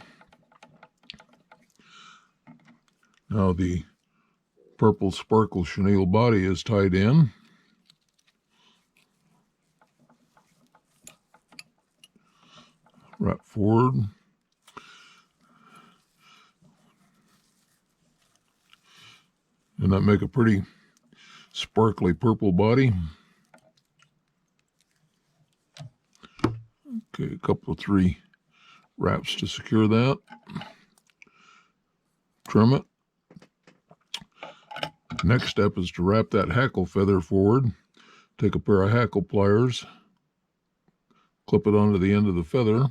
Now the purple sparkle chenille body is tied in. Wrap forward. And that make a pretty sparkly purple body. Okay, a couple of 3 wraps to secure that. Trim it. Next step is to wrap that hackle feather forward. Take a pair of hackle pliers, clip it onto the end of the feather,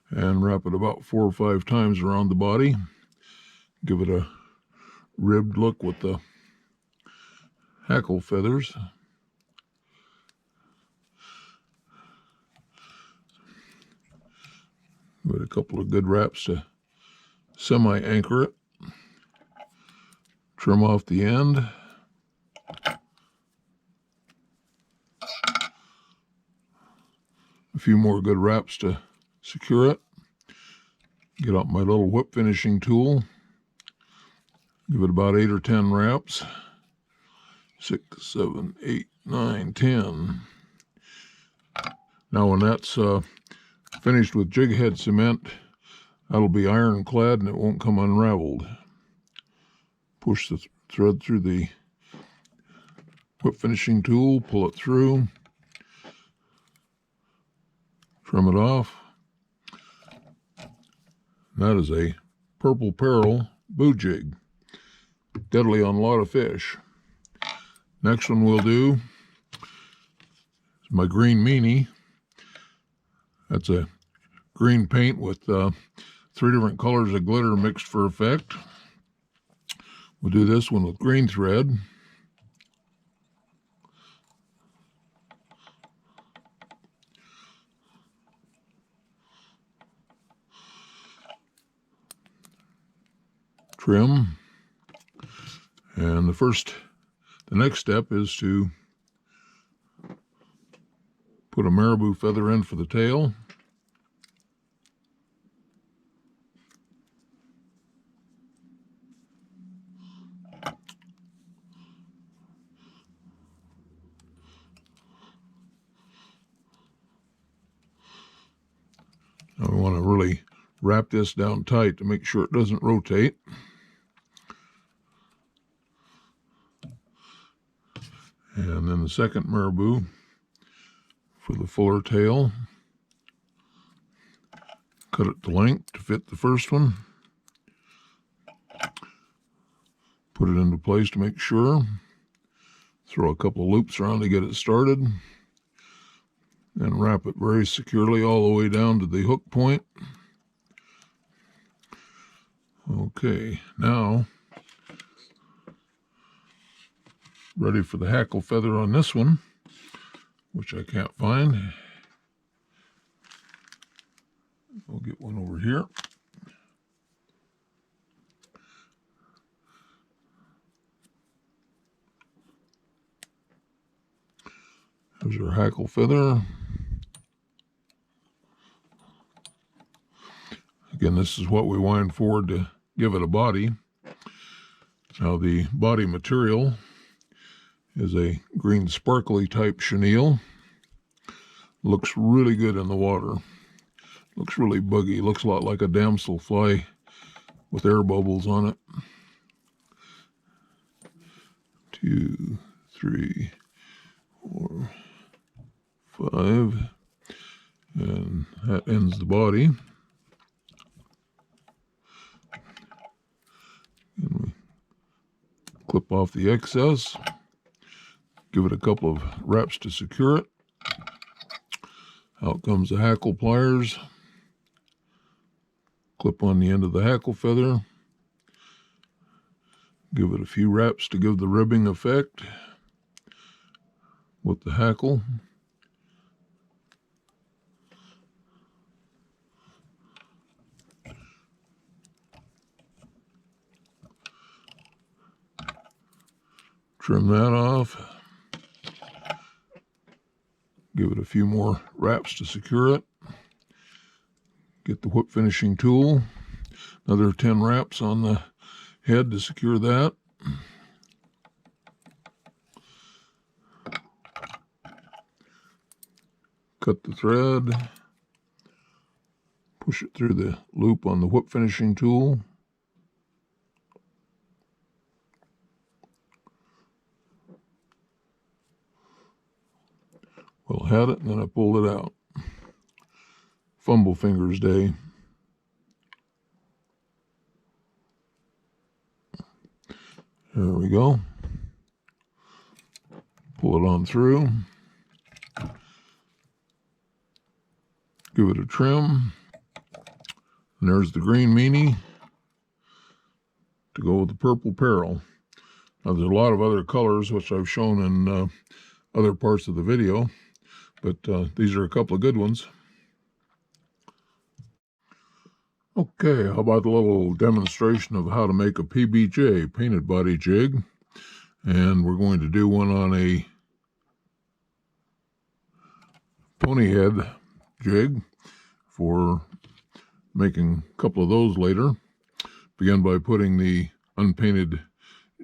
and wrap it about 4 or 5 times around the body. Give it a ribbed look with the hackle feathers. Give it a couple of good wraps to semi-anchor it. Trim off the end. A few more good wraps to secure it. Get out my little whip finishing tool. Give it about 8 or 10 wraps. 6, 7, 8, 9, 10. Now when that's finished with jig head cement, that'll be ironclad and it won't come unraveled. Push the thread through the whip finishing tool, pull it through, trim it off. That is a purple pearl boo jig, deadly on a lot of fish. Next one we'll do is my green meanie. That's a green paint with 3 different colors of glitter mixed for effect. We'll do this one with green thread. Trim. And the next step is to put a marabou feather in for the tail. Now we want to really wrap this down tight to make sure it doesn't rotate. And then the second marabou for the fuller tail. Cut it to length to fit the first one. Put it into place to make sure. Throw a couple of loops around to get it started. And wrap it very securely all the way down to the hook point. Okay, now ready for the hackle feather on this one, which I can't find. I'll get one over here. There's our hackle feather. Again, this is what we wind forward to give it a body. Now the body material is a green sparkly type chenille. Looks really good in the water. Looks really buggy. Looks a lot like a damselfly with air bubbles on it. 2, 3, 4, 5. And that ends the body. And we clip off the excess. Give it a couple of wraps to secure it. Out comes the hackle pliers. Clip on the end of the hackle feather. Give it a few wraps to give the ribbing effect with the hackle. Trim that off. Give it a few more wraps to secure it. Get the whip finishing tool. Another 10 wraps on the head to secure that. Cut the thread. Push it through the loop on the whip finishing tool. Well, had it, and then I pulled it out. Fumble fingers day. There we go. Pull it on through. Give it a trim. And there's the green meanie to go with the purple pearl. Now, there's a lot of other colors, which I've shown in other parts of the video. But these are a couple of good ones. Okay, how about a little demonstration of how to make a PBJ, painted body jig. And we're going to do one on a pony head jig for making a couple of those later. Begin by putting the unpainted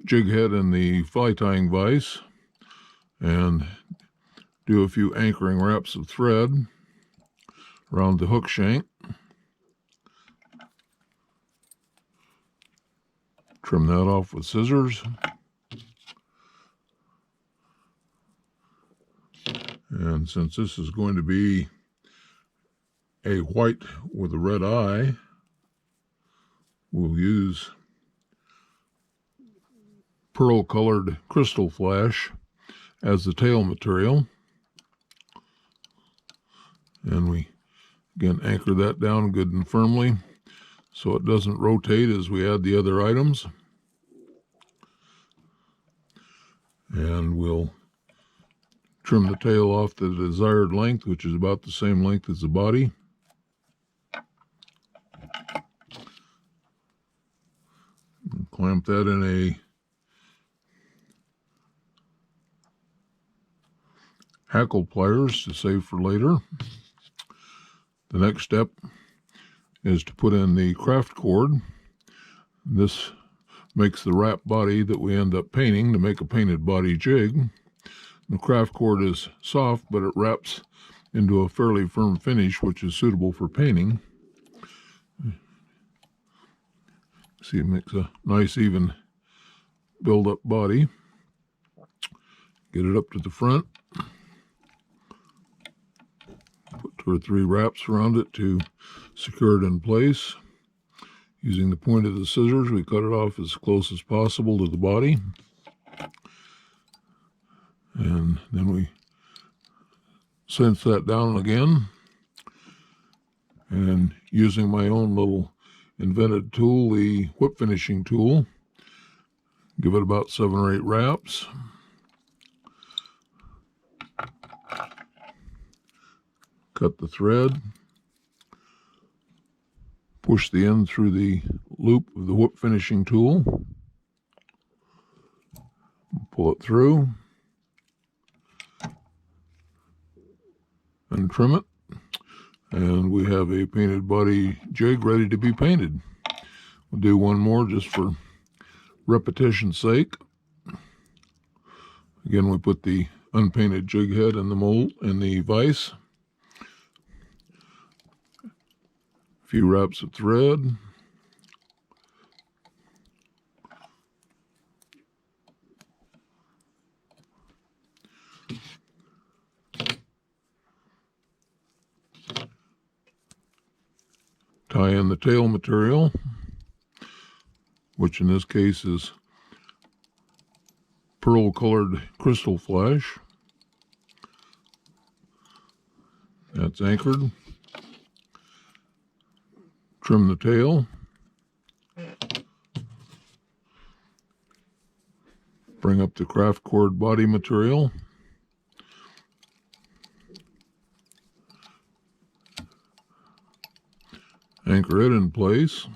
jig head in the fly tying vise. and do a few anchoring wraps of thread around the hook shank. Trim that off with scissors. And since this is going to be a white with a red eye, we'll use pearl-colored crystal flash as the tail material. And we, again, anchor that down good and firmly so it doesn't rotate as we add the other items. And we'll trim the tail off the desired length, which is about the same length as the body. And clamp that in a hackle pliers to save for later. The next step is to put in the craft cord. This makes the wrap body that we end up painting to make a painted body jig. The craft cord is soft, but it wraps into a fairly firm finish, which is suitable for painting. See, it makes a nice even build-up body. Get it up to the front. Put 2 or 3 wraps around it to secure it in place. Using the point of the scissors, we cut it off as close as possible to the body. And then we cinch that down again. And using my own little invented tool, the whip finishing tool, give it about 7 or 8 wraps. Cut the thread. Push the end through the loop of the whip finishing tool. Pull it through. And trim it. And we have a painted body jig ready to be painted. We'll do one more just for repetition's sake. Again, we put the unpainted jig head in the mold, in the vise. A few wraps of thread. Tie in the tail material, which in this case is pearl-colored crystal flash. That's anchored. Trim the tail. Bring up the craft cord body material. Anchor it in place.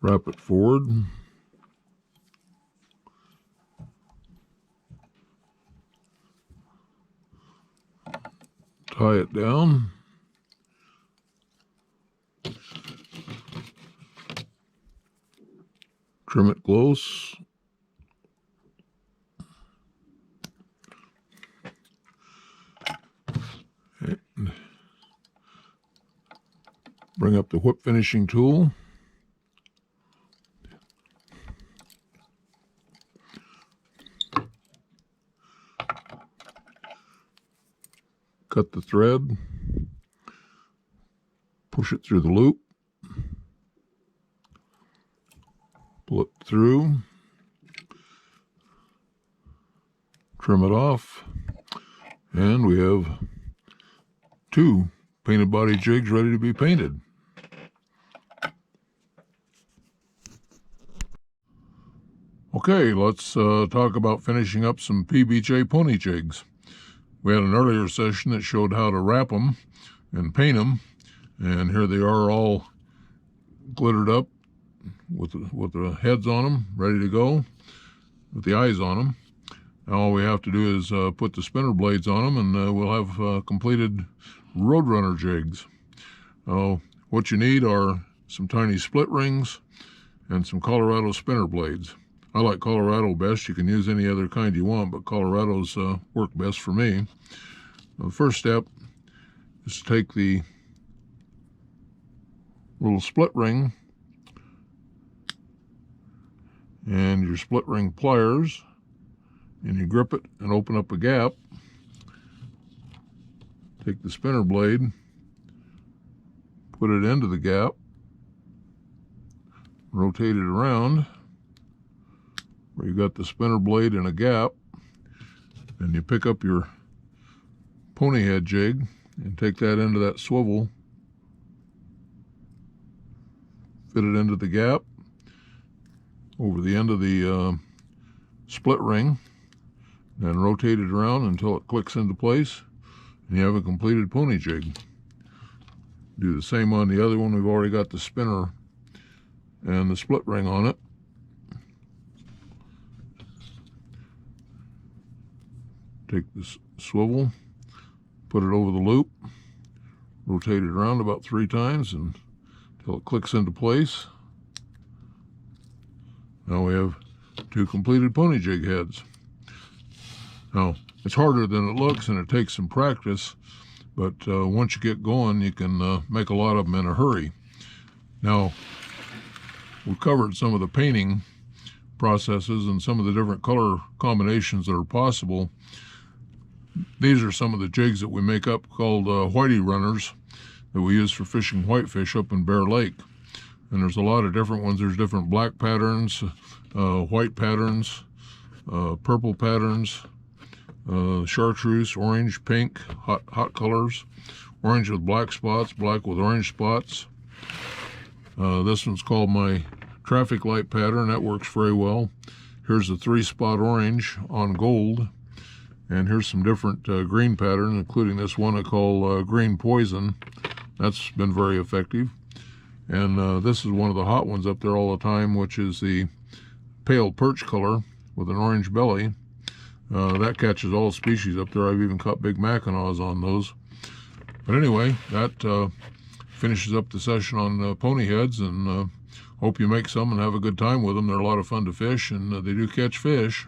Wrap it forward. Tie it down. Trim it close. And bring up the whip finishing tool. Cut the thread. Push it through the loop. Pull it through. Trim it off. And we have 2 painted body jigs ready to be painted. Okay, let's talk about finishing up some PBJ pony jigs. We had an earlier session that showed how to wrap them and paint them, and here they are all glittered up with the heads on them, ready to go, with the eyes on them. Now all we have to do is put the spinner blades on them, and we'll have completed Roadrunner jigs. What you need are some tiny split rings and some Colorado spinner blades. I like Colorado best. You can use any other kind you want, but Colorado's work best for me. The first step is to take the little split ring and your split ring pliers, and you grip it and open up a gap. Take the spinner blade, put it into the gap, rotate it around where you got the spinner blade in a gap, and you pick up your pony head jig and take that into that swivel, fit it into the gap over the end of the split ring, then rotate it around until it clicks into place, and you have a completed pony jig. Do the same on the other one. We've already got the spinner and the split ring on it. Take this swivel, put it over the loop, rotate it around about 3 times until it clicks into place. Now we have 2 completed pony jig heads. Now, it's harder than it looks, and it takes some practice, but once you get going, you can make a lot of them in a hurry. Now, we've covered some of the painting processes and some of the different color combinations that are possible. These are some of the jigs that we make up called whitey runners that we use for fishing whitefish up in Bear Lake. And there's a lot of different ones. There's different black patterns, white patterns, purple patterns, chartreuse, orange, pink, hot colors, orange with black spots, black with orange spots. This one's called my traffic light pattern. That works very well. Here's a 3-spot orange on gold. And here's some different green patterns, including this one I call green poison. That's been very effective. And this is one of the hot ones up there all the time, which is the pale perch color with an orange belly. That catches all species up there. I've even caught big mackinaws on those. But anyway, that finishes up the session on pony heads, and hope you make some and have a good time with them. They're a lot of fun to fish, and they do catch fish.